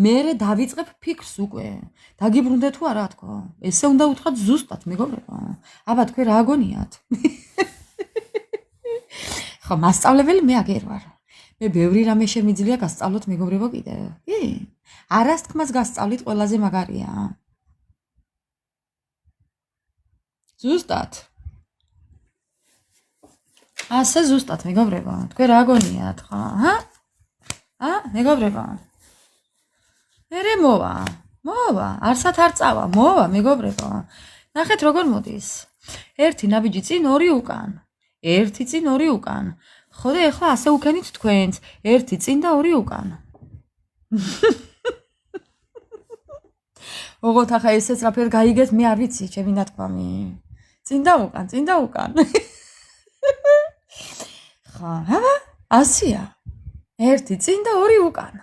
მერე დავიწყებ ფიქრს უკვე. დაგიბრუნდე თუ არა თქო. ესე უნდა უთხრათ ზუსტად მეგობრებო. აბა თქვენ რა აგონიათ? ხო, მასწავლებელი მე აგერ ვარ. მე ბევრი რამე შემიძლია გასწავლოთ მეგობრებო კიდე. კი? არას თქმას გასწავლით ყველაზე მაგარია. ზუსტად. ასე ზუსტად მეგობრებო. თქვენ რა აგონიათ, ხო? მეგობრებო. მერე მოვა, არსად არ წავა, მოვა მეგობრებო. ნახეთ როგორ მოდის. ერთი ნაბიჯი წინ, ორი უკან. ერთი წინ, ორი უკან. ხო და ეხლა ასე უკენით თქვენც, ერთი წინ და ორი უკან. ოღონდ ახლა ესეც რაფერ გაიგეთ, მე არ ვიცი, ჩემი ნათქვამი. წინ და უკან. ხა, ასია. ერთი წინ და ორი უკან.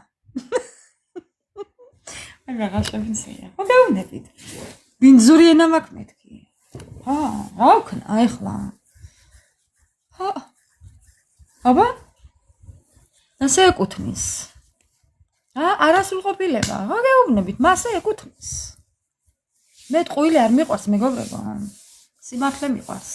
რა შევინცია. ხო დაუნებით. ბინძური ენა მაქვს მეთქი. რა ვქნა ეხლა? აბა? ასე ეკუთვნის. არასრულყოფილება. რა გეუბნებით, მასე ეკუთვნის. მე ტყუილი არ მიყვარს, მეგობრებო. სიმართლე მიყვარს.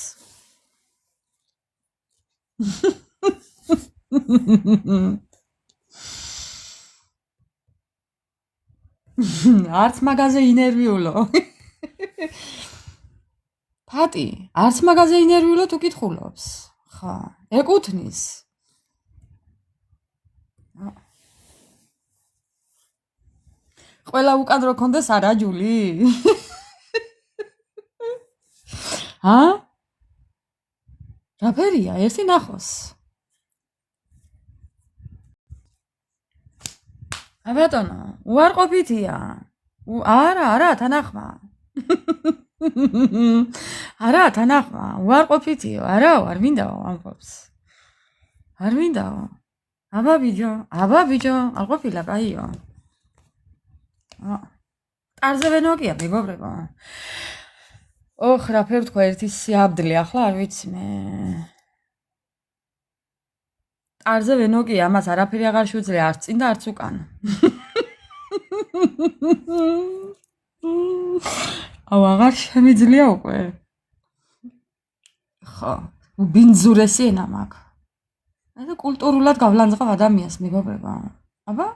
არც მაგაზე ინერვიულო. ფატი, არც მაგაზე ინერვიულო თუ კითხულობს. ხა, ეკუთვნის. ყველა უკადრო კონდეს არა ჯული? რა ფერია? ერთი ნახოს. ბატონო, უარყოფითია. არა, თანახმა. არა, თანახმა, უარყოფითიო, არა, არ მინდაო ამბობს. არ მინდაო. აბა ბიჯო, არ ყოფილა კაიო. ტარზე ვენოკია, მეგობრებო. რა ფერ თქვა ერთი სიაბდლე, ახლა არ ვიცი მე. ტარზე ვენოკია, ამას არაფერი აღარ შეუძლია, არც წინ და არც უკან. აღარ შემიძლია უკვე. ხო, ბინძურესი ენა მაქვს. და კულტურულად გავლანძღავ ადამიანს, მეგობრებო. აბა?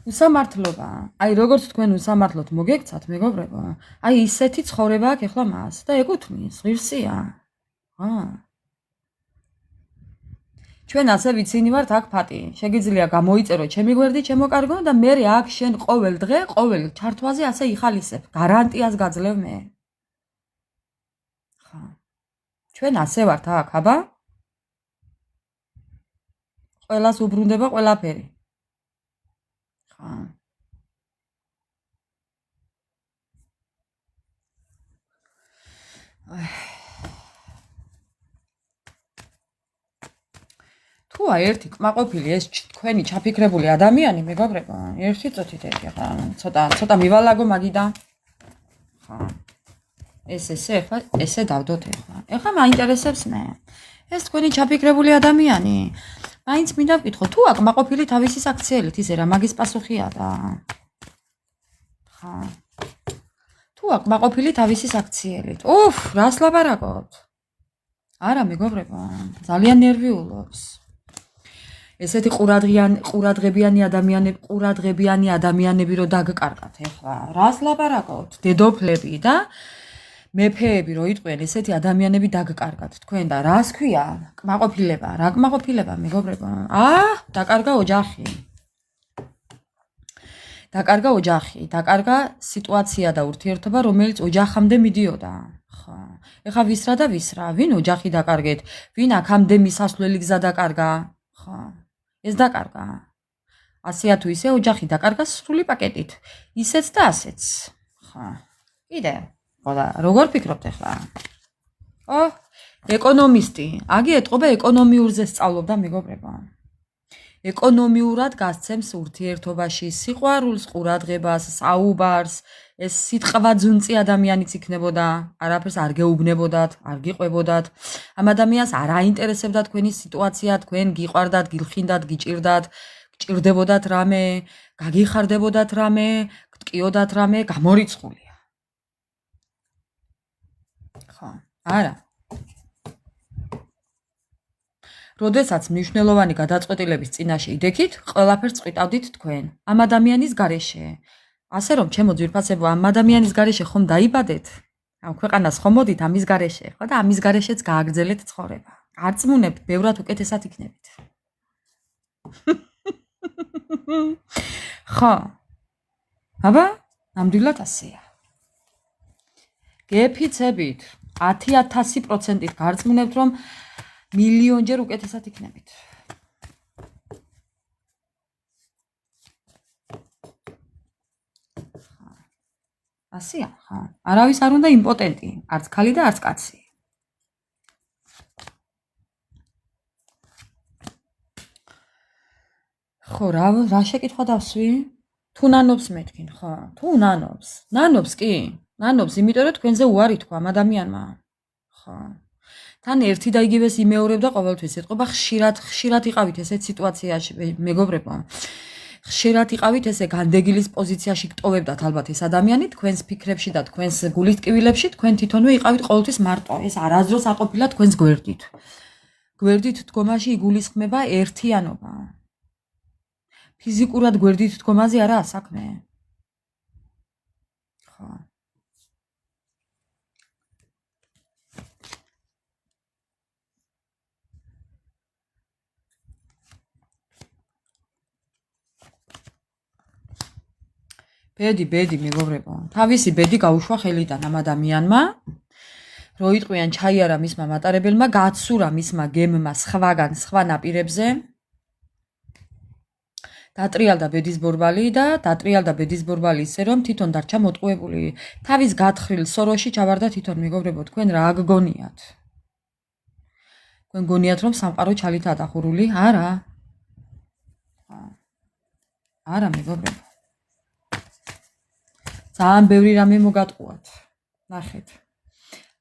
უსამართლობა. აი, როგორც თქვენ უსამართლოდ მოგეკცათ, მეგობრებო. აი, ისეთი ცხოვრება აქვს ახლა მას და ეკუთვნის, ღირსია. ჩვენ ასე ვიცინი ვართ აქ ფატი. შეგიძლია გამოიწერო ჩემი გვერდი, ჩემო კარგო და მე აქ შენ ყოველ დღე, ყოველ ჩართვაზე ასე იხალისებ. გარანტიას გაძლევ მე. ხა. ჩვენ ასე ვართ აქ, აბა? ყველას უბრუნდება ყველაფერი. ხა. თუა ერთი კმაყოფილი ეს თქვენი ჩაფიქრებული ადამიანი, მეგობრებო, ერთი წუთით ერთი ხა, ცოტა მივალაგო მაგიდან. ხა. ესე დავდოთ ეხლა. ეხლა მაინტერესებს მე. ეს თქვენი ჩაფიქრებული ადამიანი. მაინც მინდა ვკითხო, თუ აქ კმაყოფილი თავისი საქციელით, ისე რა მაგის პასუხია და. ხა. თუ აქ კმაყოფილი თავისი საქციელით. რას ლაპარაკობთ? არა, მეგობრებო, ძალიან ნერვიულობს. ესეთი ყურადღებიანი ადამიანები რო დაგკარგათ ეხლა. რას ლაპარაკობთ? დედოფლები და მეფეები რო იტყვიან, ესეთი ადამიანები დაგკარგათ თქვენ და რას ქვია? კმაყოფილება. რა კმაყოფილება, მეგობრებო? დაკარგა ოჯახი. დაკარგა სიტუაცია და ურთიერთობა, რომელიც ოჯახამდე მიდიოდა. ხო. ეხლა ვისრა და ვისრა? ვინ ოჯახი დაკარგეთ? ვინ აქამდე მისასვლელი გზა დაკარგა? ხო. ეს დაკარგა. ასეა თუ ისე ოჯახი დაკარგა სრული პაკეტით. ისეც და ასეც. ხო. კიდე. ხოდა როგორ ფიქრობთ ახლა? ეკონომისტი. აგი ეტყობა ეკონომიურზე სწავლობდა, მეგობრებო. ეკონომიურად გასცემს ურთიერთობაში სიყვარულს, ყურადღებას, საუბარს, ეს სიტყვა ძუნწი ადამიანიც იქნებოდა, არაფერს არ გეუბნებოდათ, არ გიყვებოდათ. ამ ადამიანს არ აინტერესებდა თქვენი სიტუაცია, თქვენ გიყვარდათ, გილხინდათ, გიჭირდათ, გჭირდებოდათ რამე, გაგიხარდებოდათ რამე, გტკიოდათ რამე, გამორიცხულია. ხო, არა. როდესაც მნიშვნელოვანი გადაწყვეტილების წინაშე იდექით, ყველაფერს წვიტავდით თქვენ. ამ ადამიანის გარეშე. ასე რომ, ჩემო ძვირფასებო, ამ ადამიანის გარეშე ხომ დაიბადეთ? ამ ქვეყანას ხომ მოდით ამის გარეშე, ხო და ამის გარეშეც გააგრძელეთ ცხოვრება. არწმუნებთ, ბევრად უკეთესად იქნებით. ხო. აბა, ნამდვილად ასეა. გეფიცებით 10,000%-ით გარწმუნებთ, რომ მილიონჯერ უკეთესად იქნებით. ასეა, ხა. არავის არ უნდა იმპოტენტი, არც ქალი და არც კაცი. ხო, რა შეკითხვა დავსვი? თუ ნანობს მეთქინ, ხო? თუ ნანობს. ნანობს კი? ნანობს, იმიტომ რომ თქვენზე უარი თქვა ამ ადამიანმა. ხო. თან ერთი და იგივეს იმეორებდა ყოველთვის. ეთყობა ხშირად იყავით ესეთ სიტუაციაში, მეგობრებო. ხშირად იყავით ესე განდეგილის პოზიციაში გტოვებდათ ალბათ ეს ადამიანი თქვენს ფიქრებში და თქვენს გულის ტკივილებში, თქვენ თვითონვე იყავით ყოველთვის მარტო. ეს არასდროს არ ყოფილა თქვენს გვერდით. გვერდით დგომაში იგულისხმება ერთიანობა. ფიზიკურად გვერდით დგომაზე არაა საქმე. ხო. ბედი მეგობრებო. თავისი ბედი გაუშვა ხელიდან ამ ადამიანმა. რო იტყვიან ჩაიარა მისმა მატარებელმა, გაცურა მისმა გემმა სხვაგან სხვა ნაპირებზე. დატრიალდა ბედის ბორბალი და დატრიალდა ბედის ბორბალი ისე რომ თვითონ დარჩა მოტყუებული. თავის გათხრილ სოროში ჩავარდა თვითონ მეგობრებო, თქვენ რა გგონიათ? თქვენ გონიათ რომ სამყარო ჩალითაა დახურული? არა. არა მეგობრებო. ძალიან ბევრი რამე მოგატყუათ. ნახეთ.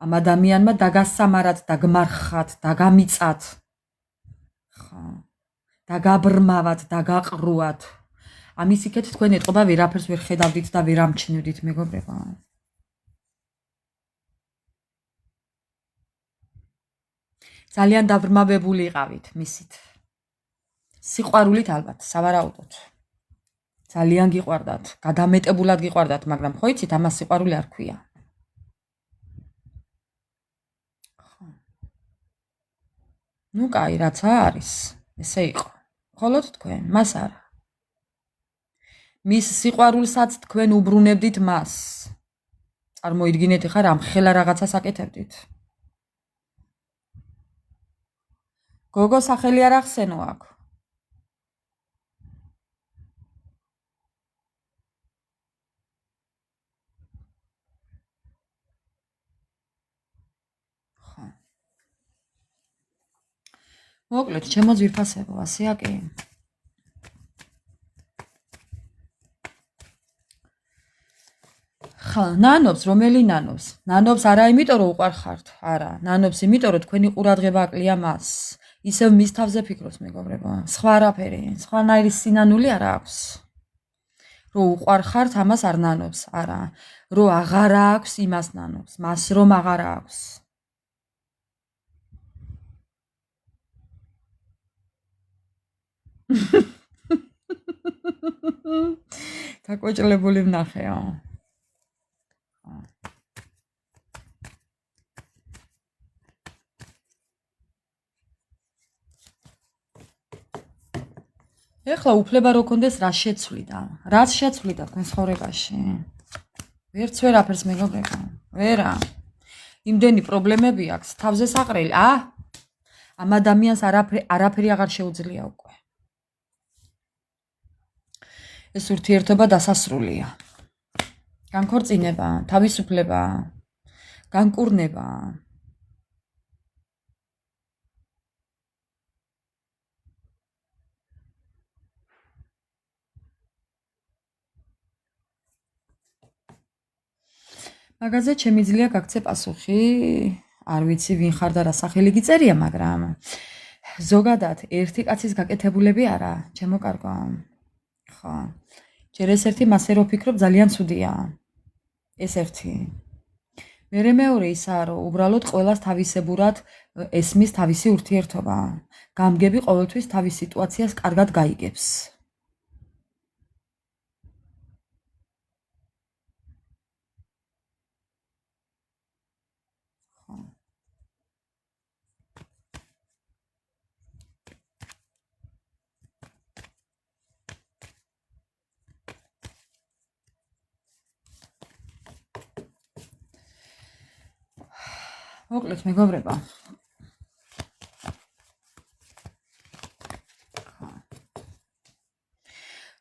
ამ ადამიანმა დაგასამარად, დაგმარხათ, დაგამიწათ. ხო. დაგაბრმავათ, დაგაყრუათ. ამის იქეთ თქვენ ეთყობა ვერაფერს ვერ ხედავდით და ვერ ამჩნევდით მეგობრებო. ძალიან დაბრმავებული იყავით მისით. სიყვარულით ალბათ, სავარაუდოდ. ძალიან გიყვარდათ, გადამეტებულად გიყვარდათ, მაგრამ ხო იცით, ამას სიყვარული არ ქვია. ნუ კაი, რაცა არის, ესე იყო. მხოლოდ თქვენ, მას არა. მის სიყვარულსაც თქვენ უბრუნებდით მას. წარმოიდგინეთ ხარ ამ ხელა რაღაცას აკეთებდით. გოგო სახელი არ ახსენო აქ. მოკლედ, ჩემო ძვირფასებო, ასეა კი. ხა, ნანობს, რომელი ნანობს? ნანობს არა იმიტომ რომ უყარხართ, არა, ნანობს იმიტომ რომ თქვენი ყურადღება აკლია მას. ისევ მის თავზე ფიქრობს მეგობრებო. სხვა არაფერი, სხვანაირი სინანული არ აქვს. რომ უყარხართ, ამას არ ნანობს, არა. რომ აღარ აქვს, იმას ნანობს, მას რომ აღარ აქვს. დაკოჭლებული ვნახეო. ეხლა უფლება რო კონდეს რა შეცვლიდა? რაც შეცვლიდა თქვენ ცხოვრებაში? ვერც ვერაფერს მეგობრებო. ვერა. იმდენი პრობლემები აქვს, თავზე საყრელი. ამ ადამიანს არაფერი აღარ შეუძლია უკვე. ეს ურთიერთობა დასასრულია. განქორწინება, თავისუფლება, განკურნება. მაგაზე შემიძლია გაგცე პასუხი, არ ვიცი ვინ ხარ და რა სახელი გიწერია, მაგრამ ზოგადად ერთი კაცის გაკეთებულები არა, ჩემო კარგო. ხო. ჯერ ეს ერთი მასე რო ფიქრობ ძალიან ცუდია. ეს ერთი. მერე მეორე ისაა, რომ უბრალოდ ყველას თავისებურად ესმის თავისი ურთიერთობა. გამგები ყოველთვის თავის სიტუაციას კარგად გაიგებს. მოკლედ მეგობრებო.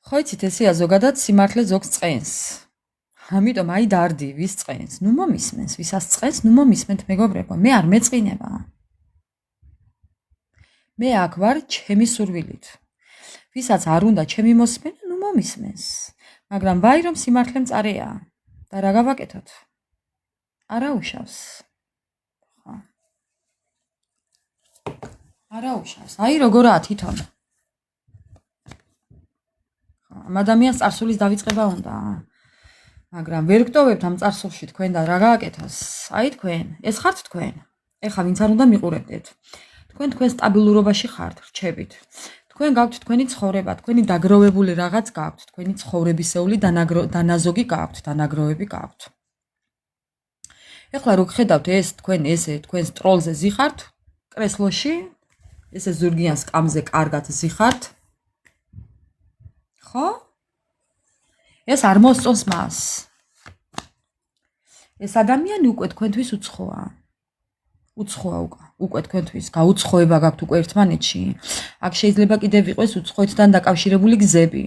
ხო იცით ესეა ზოგადად სიმართლე ზოგს წენს. ამიტომ აი დარდი ვის წენს? ნუ მომისმენს, ვისაც წენს, ნუ მომისმენთ მეგობრებო. მე არ მეწყინება. მე აქ ვარ ჩემი სურვილით. ვისაც არ უნდა ჩემი მოსმენა, ნუ მომისმენს. მაგრამ ვაი რომ სიმართლე მწარეა და რა გავაკეთოთ? არაუშავს. ხო. არაუშავს. აი როგორაა თვითონ. ამ ადამიანს წარსულის დავიწყება უნდა. მაგრამ ვერ გტოვებთ ამ წარსულში თქვენ და რა გააკეთოს? აი თქვენ, ეს ხართ თქვენ. ეხლა ვინც არ უნდა მიყურებდეთ. თქვენ სტაბილურობაში ხართ, რჩებით. თქვენ გაქვთ თქვენი ცხოვრება, თქვენი დაგროვებული რაღაც გაქვთ, თქვენი ცხოვრებისეული დანაზოგი გაქვთ, დანაგროვები გაქვთ. ეხლა რო გხედავთ ეს თქვენ ესე თქვენ სტროლზე ზიხართ, კრესლოში, ესე ზურგიან სკამზე კარგად ზიხართ. ხო? ეს არ მოსწონს მას. ეს ადამიანი უკვე თქვენთვის უცხოა. უცხოა უკვე თქვენთვის გაუცხოება გაქვთ უკვე ერთმანეთში. აქ შეიძლება კიდევ იყოს უცხოეთთან დაკავშირებული გზები.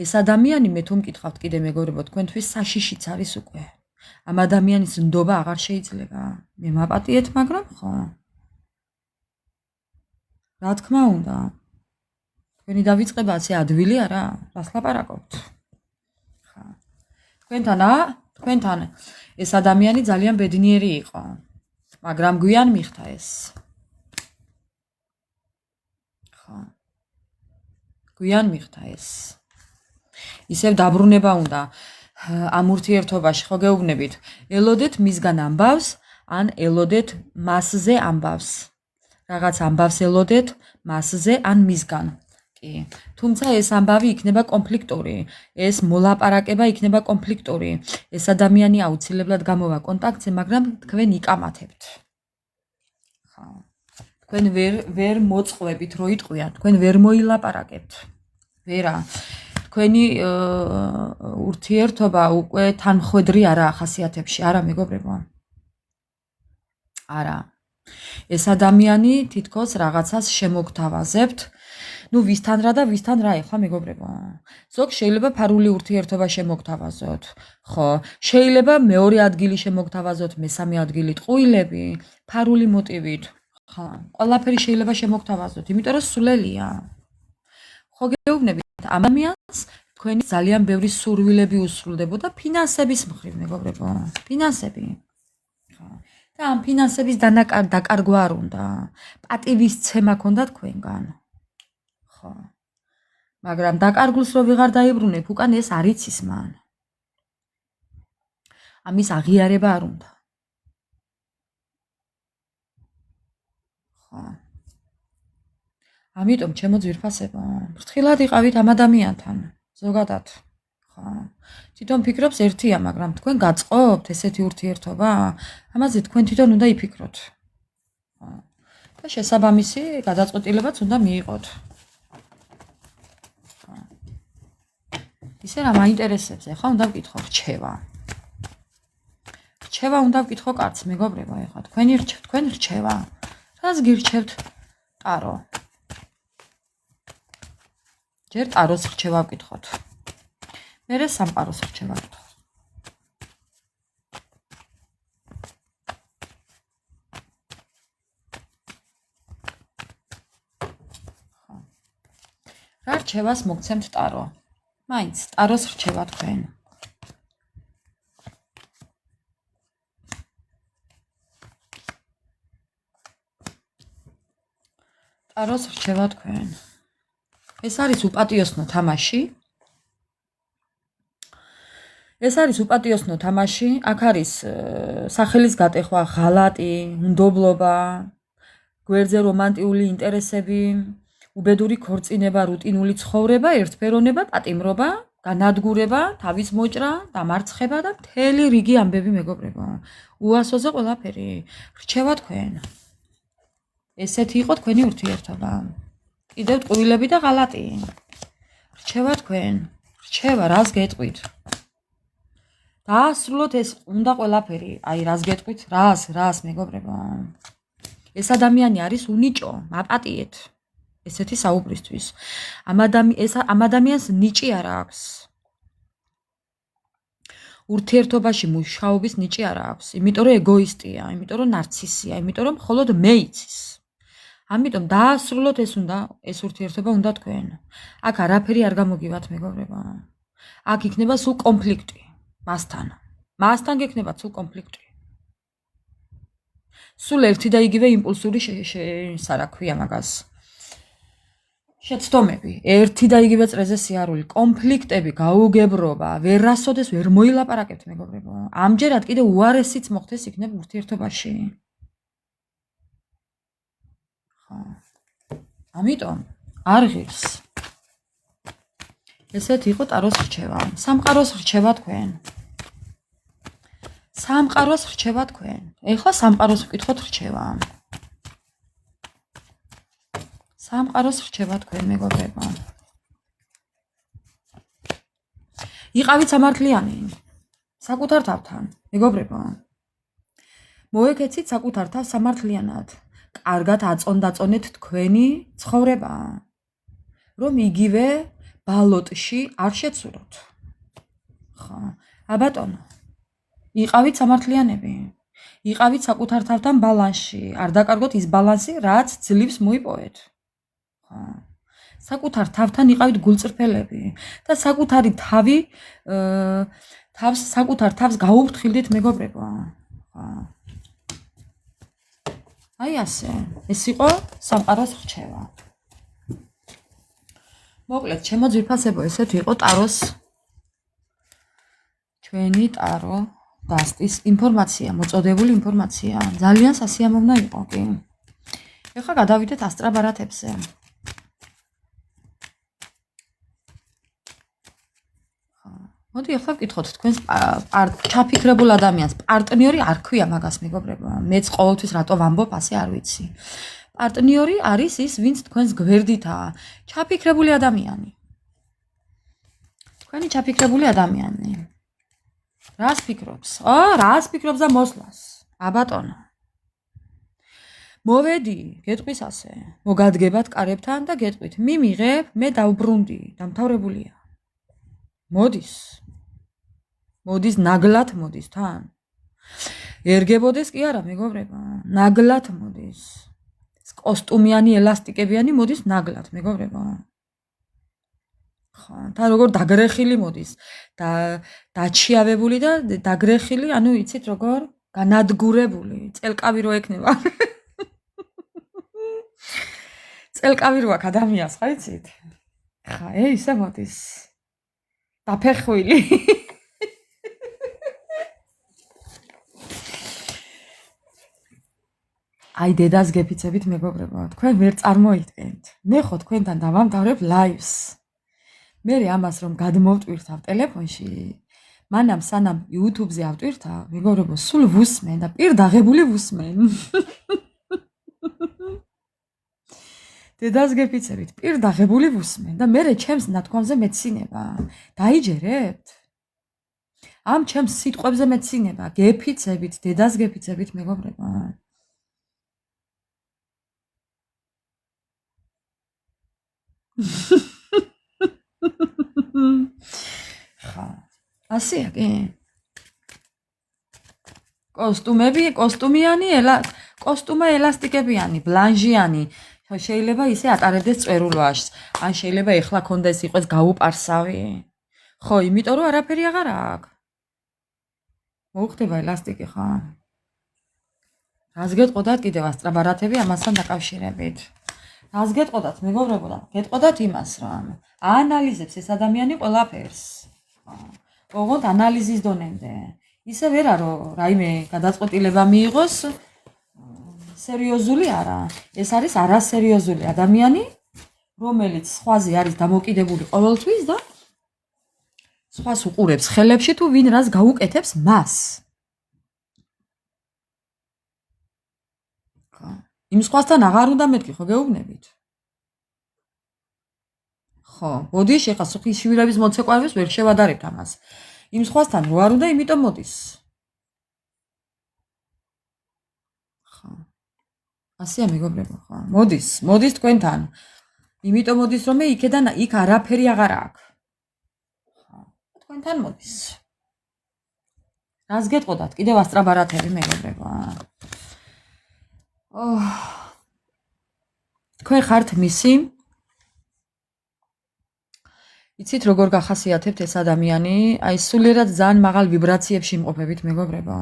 ეს ადამიანი მე თუ მკითხავთ კიდე მეგობრებო თქვენთვის საშიშიც არის უკვე. ამ ადამიანის ნდობა აღარ შეიძლება. მე მაპატიეთ, მაგრამ ხო. რა თქმა უნდა. თქვენი დავიწყება ასე ადვილი არა? რას ლაპარაკობთ? ხა. თქვენთან ეს ადამიანი ძალიან ბედნიერი იყო. მაგრამ გვიან მიხდა ეს. ხო. გვიან მიხდა ეს. ისევ დაბრუნება უნდა ამ ურთიერთობაში, ხო გეუბნებით, ელოდეთ მისგან ამბავს, ან ელოდეთ მასზე ამბავს. რაღაც ამბავს ელოდეთ მასზე ან მისგან. თუმცა ეს ამბავი იქნება კონფლიქტური, ეს მოლაპარაკება იქნება კონფლიქტური. ეს ადამიანი აუცილებლად გამოვა კონტაქტზე, მაგრამ თქვენ იკამათებთ. ხო. თქვენ ვერ მოწყვებით, რო იტყვიან, თქვენ ვერ მოილაპარაკებთ. ვერა. თქვენი ურთიერთობა უკვე თანმხვედრი არა ახასიათებში, არა მეგობრებო. არა. ეს ადამიანი თითქოს რაღაცას შემოგთავაზებთ. ნუ ვისთან რა და ვისთან რა ეხლა მეგობრებო. ზოგ შეიძლება ფარული ურთიერთობა შემოგთავაზოთ. ხო, შეიძლება მეორე ადგილი შემოგთავაზოთ, მესამე ადგილი ტყუილები, ფარული მოტივით. ხო, ყველაფერი შეიძლება შემოგთავაზოთ, იმიტომ რომ სულელია. ხო გეუბნებით, ამ ადამიანს თქვენი ძალიან ბევრი სურვილები უსრულდებოდა ფინანსების მხრივ მეგობრებო. ფინანსები. ხო. და ამ ფინანსების დაკარგვა არ უნდა. პატივისცემა ქონდა თქვენგან. მაგრამ დაკარგულს რო ვიღარ დაიბრუნებ, უკან ეს არ იცის მან. ამის აღიარება არ უნდა. ხო. ამიტომ ჩემო ძვირფასებო, ფრთხილად იყავით ამ ადამიანთან, ზოგადად. ხო. თვითონ ფიქრობს ერთია, მაგრამ თქვენ გაწყობთ ესეთი ურთიერთობა, ამაზე თქვენ თვითონ უნდა იფიქროთ. ხო. და შესაბამისი გადაწყვეტილებაც უნდა მიიღოთ. ისე რა მაინტერესებს, ეხლა უნდა ვკითხო რჩევა. რჩევა უნდა ვკითხო კაცს, მეგობრებო, ეხლა თქვენ რჩევა. რას გირჩევთ? ტარო. ჯერ ტაროს რჩევა ვკითხოთ. მერე სამყაროს რჩევა ვკითხოთ. რა რჩევას მოგცემთ ტარო? მაინც ტაროს რჩევა თქვენ. ტაროს რჩევა თქვენ. ეს არის უპატიოსნო თამაში. ეს არის უპატიოსნო თამაში. აქ არის სახელის გატეხვა, ღალატი, უნდობლობა, გვერდზე რომანტიული ინტერესები, უბედური ქორწინება, რუტინული ცხოვრება, ერთფეროვნება, პატიმრობა, განადგურება, თავის მოჭრა, დამარცხება და მთელი რიგი ამბები მეგობრებო. უასოზე ყველაფერი. რჩევა თქვენ. ესეთი იყო თქვენი ურთიერთობა. კიდევ ტყუილები და ღალატი. რჩევა თქვენ. რჩევა, რას გეტყვით? დაასრულოთ ეს უნდა ყველაფერი. აი, რას გეტყვით? რას მეგობრებო? ეს ადამიანი არის უნიჭო, მაპატიეთ. ესეთი საუბრისთვის. ამ ადამიანს ნიჭი არ აქვს. ურთიერთობაში მუშაობის ნიჭი არ აქვს. იმიტომ რომ ეგოისტია, იმიტომ რომ ნარცისია, იმიტომ რომ მხოლოდ მე იცის. ამიტომ დაასრულოთ ეს ურთიერთობა უნდა თქვენ. აქ არაფერი არ გამოგივათ მეგობრებო. აქ იქნება სულ კონფლიქტი მასთან. მასთან გექნება სულ კონფლიქტი. სულ ერთი და იგივე იმპულსური რა ქვია მაგას. შეცდომები, ერთი და იგივე წრეზე სიარული, კონფლიქტები, გაუგებრობა, ვერასოდეს ვერ მოილაპარაკებთ მეგობრებო. ამჯერად კიდე უარესიც მოხდეს იქნებ ურთიერთობაში. ხო. ამიტომ არ ღირს. ესეთ იყო ტაროს რჩევა. სამყაროს რჩევა თქვენ. სამყაროს რჩევა თქვენ. ეხლა სამყაროს ვკითხოთ რჩევა. სამყაროს რჩევა თქვენ მეგობრებო. იყავით სამართლიანი საკუთარ თავთან, მეგობრებო. მოეკეცით საკუთარ თავს სამართლიანად. კარგად აწონდაწონეთ თქვენი ცხოვრება. რომ იგივე ბალოტში არ შეცუროთ. ხო, აბატონო. იყავით სამართლიანები. იყავით საკუთარ თავთან ბალანსში. არ დაკარგოთ ის ბალანსი, რაც ძლივს მოიპოვეთ. საკუთარ თავთან იყავით გულწრფელები და საკუთარ თავს გაუფრთხილდით მეგობრებო. აი ასე, ეს იყო სამყაროს რჩევა. მოკლედ, ჩემო ძვირფასებო, ესეთ იყო ტაროს ჩვენი ტარო დასტის ინფორმაცია, მოწოდებული ინფორმაცია. ძალიან სასიამოვნო იყო კი. ეხლა გადავიდეთ ასტრაბარათებზე. მოდი ახლა ვკითხოთ თქვენს ჩაფიქრებულ ადამიანს პარტნიორი არ ქვია მაგას მეგობრებო. მეც ყოველთვის რატო ვამბობ ასე არ ვიცი. პარტნიორი არის ის, ვინც თქვენს გვერდითაა. ჩაფიქრებული ადამიანი. თქვენი ჩაფიქრებული ადამიანი. რას ფიქრობს? რას ფიქრობს და მოსლას? აბატონო. მოვედი, გეტყვის ასე. მოგადგებათ კარებთან და გეტყვით. მიმიღებ, მე დავბრუნდი, დამთავრებულია. მოდის ნაგლად მოდის თან. ერგებოდეს კი არა მეგობრებო, ნაგლად მოდის. კოსტუმიანი, ელასტიკებიანი მოდის ნაგლად მეგობრებო. ხო, და როგორ დაგრეხილი მოდის და დაჩიავებული და დაგრეხილი, ანუ იცით როგორ განადგურებული, წელკავი რო ექნება. წელკავი რო აქ ადამიანს, ხო იცით? ხა, ისე მოდის. დაფეხვილი. აი დედას გეფიცებით მეგობრებო, თქვენ ვერ წარმოიდგენთ. მე ხო თქვენთან დავამთავრებ ლაივს. მე ამას რომ გადმოვტვირთავ ტელეფონში, მანამ სანამ YouTube-ზე ავტვირთავ, მეგობრებო, სულ ვუსმენ და პირდაღებული ვუსმენ. დედას გეფიცებით, პირდაღებული ვუსმენ და მე ჩემს ნათქვამზე მეცინება. დაიჯერებთ? ამ ჩემს სიტყვებზე მეცინება, გეფიცებით, დედას გეფიცებით მეგობრებო. ხა, ასეა კი. კოსტუმა ელასტიკებიანი, ბლანჟიანი. შეიძლება ისე ატარებდეს წვერულვაშს. ან შეიძლება ეხლა კონდეს იყოს გაუპარსავი. ხო, იმიტომ რომ არაფერი აღარ აქვს. მოუხდება ელასტიკი ხო? რას გეტყოდათ კიდევ ასტრაბარათები ამასთან დაკავშირებით? რას გეტყოდათ მეგობრებო და გეტყოდათ იმას რომ აანალიზებს ეს ადამიანი ყველაფერს. ოღონდ ანალიზის დონემდე. ისე ვერა რომ რაიმე გადაწყვეტილება მიიღოს სერიოზული არა. ეს არის არასერიოზული ადამიანი, რომელიც სხვაზე არის დამოკიდებული ყოველთვის და სხვას უყურებს ხელებში თუ ვინ რას გაუკეთებს მას. იმ სხვასთან აღარ უნდა მეთქი, ხო გეუბნებით? ხო, მოდის ეხლა სუხიშვილების მოცეკვავებს ვერ შევადარებთ ამას. იმ სხვასთან რო არ უნდა, იმიტომ მოდის. ხო. ასეა მეგობრებო, ხო. მოდის თქვენთან. იმიტომ მოდის რომ მე იქედან იქ არაფერი აღარ აქვს. ხო. თქვენთან მოდის. რას გეტყოდათ? კიდევ ასტრაბარათები მეგობრებო. თქვენ ხართ მისი იცით როგორ გახასიათებთ ეს ადამიანი? აი სულიერად ძალიან მაღალ ვიბრაციებში იმყოფებით, მეგობრებო.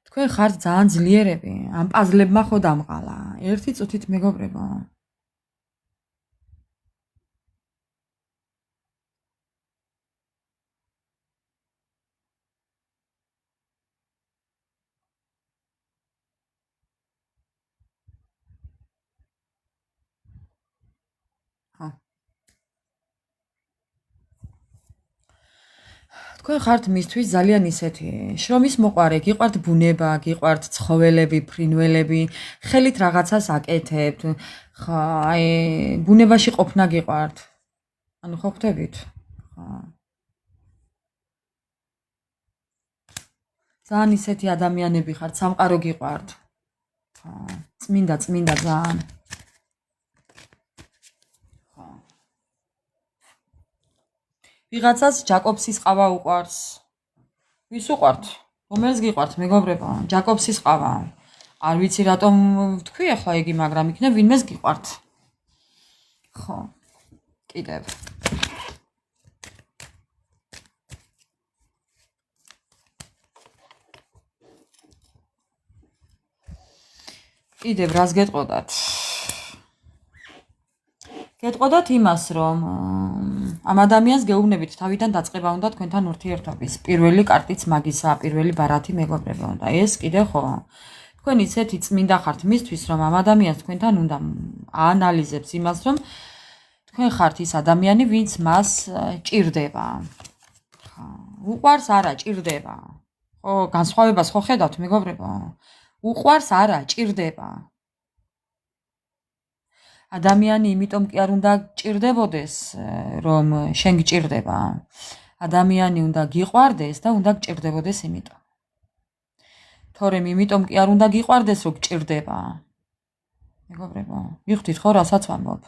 თქვენ ხართ ძალიან ძლიერები, ამ პაზლებმა ხო დამყალა. ერთი წუთით, მეგობრებო. თქვენ ხართ მისთვის ძალიან ისეთი შრომის მოყარე, გიყვართ ბუნება, გიყვართ ცხოველები, ფრინველები, ხელით რაღაცას აკეთებთ, ხა, აი ბუნებაში ყოფნა გიყვართ. ანუ ხო ხვდებით? ხა. ძალიან ისეთი ადამიანები ხართ, სამყარო გიყვართ. ხა, წმინდა ძალიან. ვიღაცას ჯაკობსის ყავა უყვარს. ვის უყვართ? რომელს გიყვართ, მეგობრებო? ჯაკობსის ყავა. არ ვიცი რატომ ვთქვი ახლა იგი, მაგრამ იქნებ ვინმეს გიყვართ. ხო. კიდევ. კიდევ რას გეტყოდათ? გეტყოდათ იმას, რომ ამ ადამიანს გეუბნებით თავიდან დაწყება უნდა თქვენთან ურთიერთობის. პირველი კარტიც მაგისაა, პირველი ბარათი მეგობრებო და ეს კიდე ხო. თქვენ ისეთი წმინდა ხართ მისთვის, რომ ამ ადამიანს თქვენთან უნდა აანალიზებს იმას, რომ თქვენ ხართ ის ადამიანი, ვინც მას ჭირდება. ხა, უყვარს არა, ჭირდება. ხო, განსხვავებას ხო ხედავთ მეგობრებო? უყვარს არა, ჭირდება. ადამიანი იმიტომ კი არ უნდა ჭირდებოდეს, რომ შენ გჭირდება. ადამიანი უნდა გიყვარდეს და უნდა გჭირდებოდეს იმიტომ. თორემ იმიტომ კი არ უნდა გიყვარდეს, რომ გჭირდება. მეგობრებო, მიხვდით ხო რასაც ვამბობ?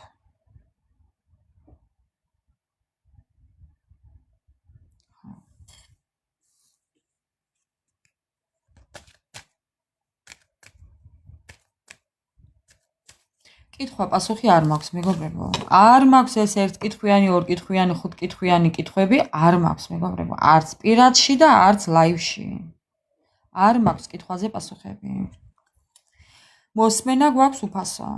კითხვა პასუხი არ მაქვს, მეგობრებო. არ მაქვს ეს ერთკითხვიანი, ორკითხვიანი, ხუთკითხვიანი კითხვები, არ მაქვს, მეგობრებო. არც პირადში და არც ლაივში. არ მაქვს კითხვაზე პასუხები. მოსმენა გვაქვს უფასო.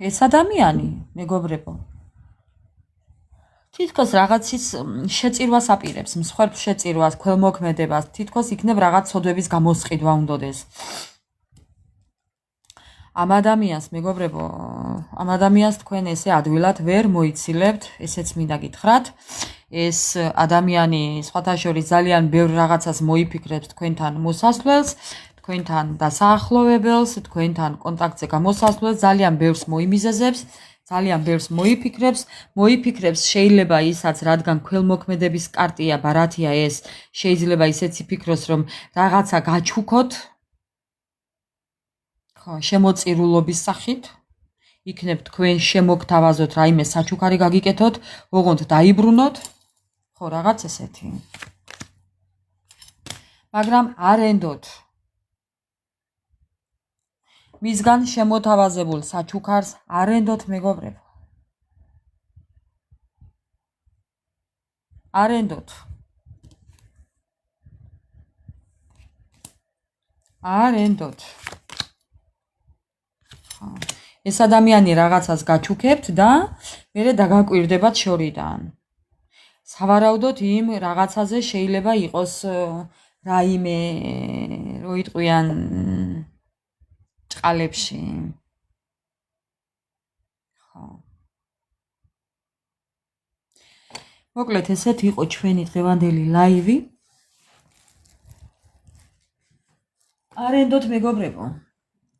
ეს ადამიანი, მეგობრებო, თითქოს რაღაცის შეწირვას აპირებს, მსხვერპლ შეწირვას, ქველმოქმედებას, თითქოს იქნებ რაღაც ცოდვების გამოსყიდვა უნდოდეს. ამ ადამიანს, მეგობრებო, ამ ადამიანს თქვენ ესე ადვილად ვერ მოიცილებთ, ესეც მინდა გითხრათ. ეს ადამიანი სხვათა შორის ძალიან ბევრ რაღაცას მოიფიქრებს თქვენთან მოსასვლელს, თქვენთან დასაახლოვებელს, თქვენთან კონტაქტზე გამოსასვლელს, ძალიან ბევრს მოიმიზეზებს. ძალიან ბევრს მოიფიქრებს შეიძლება ისაც, რადგან ქველმოქმედების კარტია, ბარათია ეს, შეიძლება ისეც იფიქროს, რომ რაღაცა გაჩუქოთ, ხო, შემოწირულობის სახით, იქნებ თქვენ შემოგთავაზოთ რაიმე საჩუქარი გაგიკეთოთ, ოღონდ დაიბრუნოთ, ხო, რაღაც ესეთი. მაგრამ არ ენდოთ მისგან შემოთავაზებულ საჩუქარს არ ენდოთ, მეგობრებო. არ ენდოთ. არ ენდოთ. ეს ადამიანი რაღაცას გაჩუქებთ და მერე დაგაკვირდებათ შორიდან. სავარაუდოდ იმ რაღაცაზე შეიძლება იყოს რაიმე, რო იტყვიან ჭყალებში. ხო. მოკლედ ესეთ იყო ჩვენი დღევანდელი ლაივი. არ ენდოთ, მეგობრებო.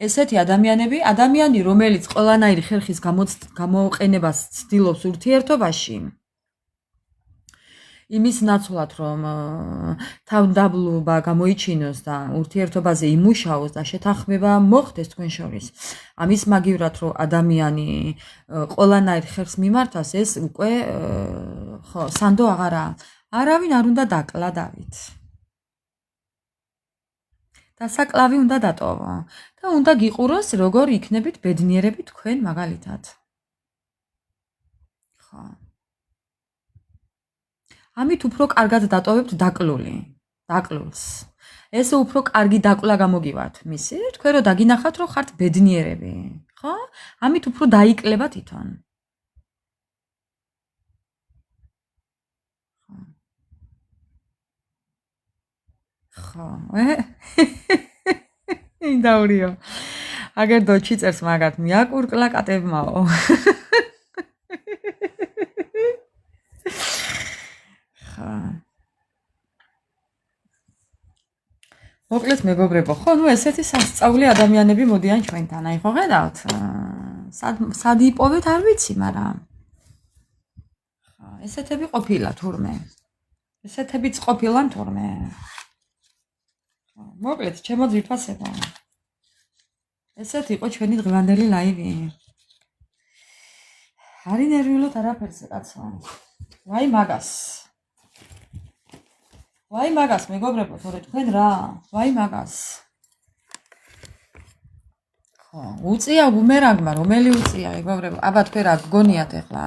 ესეთი ადამიანი, რომელიც ყველანაირი ხერხის გამოყენებას ცდილობს ურთიერთობაში, იმის ნაცვლად, რომ თავდაბლობა გამოიჩინოს და ურთიერთობაზე იმუშაოს და შეთანხმება მოხდეს თქვენ შორის. ამის მაგივრად რომ ადამიანი ყველანაირ ხერხს მიმართავს ეს უკვე ხო სანდო აღარა არავინ არ უნდა დაკლა დავით დასაკლავი უნდა დატოვო და უნდა გიყუროს როგორ იქნებით ბედნიერები თქვენ მაგალითად ხო ამით უფრო კარგად დატოვებთ დაკლულს ესე უფრო კარგი დაკლა გამოგივათ მისი თქვენ რომ დაგინახათ რომ ხართ ბედნიერები ხო ამით უფრო დაიკლება თვითონ ხო ინდაურიო აგერ დოჩი წერს მაგათ მიაკურკლა კატებმაო მოკლედ მეგობრებო, ხო, ნუ ესეთი სასწაული ადამიანები მოდიან ჩვენთან, აი ხო ხედავთ? სად იპოვეთ არ ვიცი, მაგრამ ხო, ესეთები ყოფილა თურმე. ესეთებიც ყოფილან თურმე. ხო, მოკლედ, ჩემო ძვირფასებო. ესეთ იყო ჩვენი დღევანდელი ლაივი. არი ნერვიულოთ არაფერზე, კაცო. ვაი მაგას მეგობრებო, თორე თქვენ რა, ვაი მაგას. ხო, უწია ბუმერანგმა, რომელი უწია, მეგობრებო? აბა თქვენ რა გგონიათ ახლა?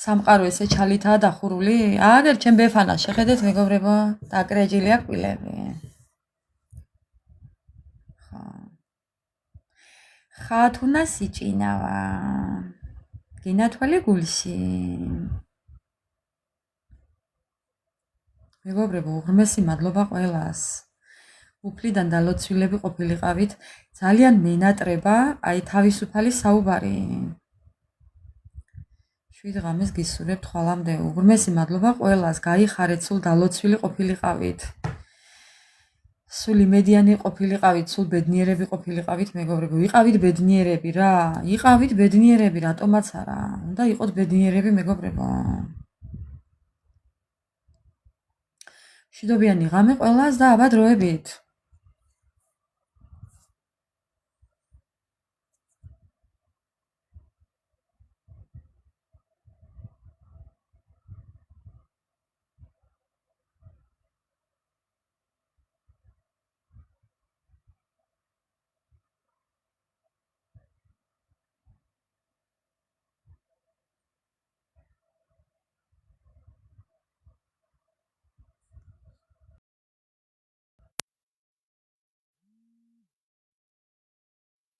სამყარო ესე ჩალითაა დახურული? აგერ ჩემ ბეფანას შეხედეთ მეგობრებო, დაკრეჯილია კბილები. ხო. ხათუნა სიჭინავა. გინათვალე გულში. მეგობრებო, უღრმესი მადლობა ყველას. უფლიდან დალოცვილები ყოფილიყავით, ძალიან მენატრება, აი თავისუფალი საუბარი. 7 ღამეს გისურვებთ ხვალამდე. უღრმესი მადლობა ყველას, გაიხარეთ, სულ დალოცვილი ყოფილიყავით. სულ იმედიანი ყოფილიყავით, სულ ბედნიერები ყოფილიყავით, მეგობრებო. იყავით ბედნიერები რა, იყავით ბედნიერები, რატომაც არა. უნდა იყოთ ბედნიერები, მეგობრებო. მშვიდობიანი ღამე ყველას და აბა დროებით.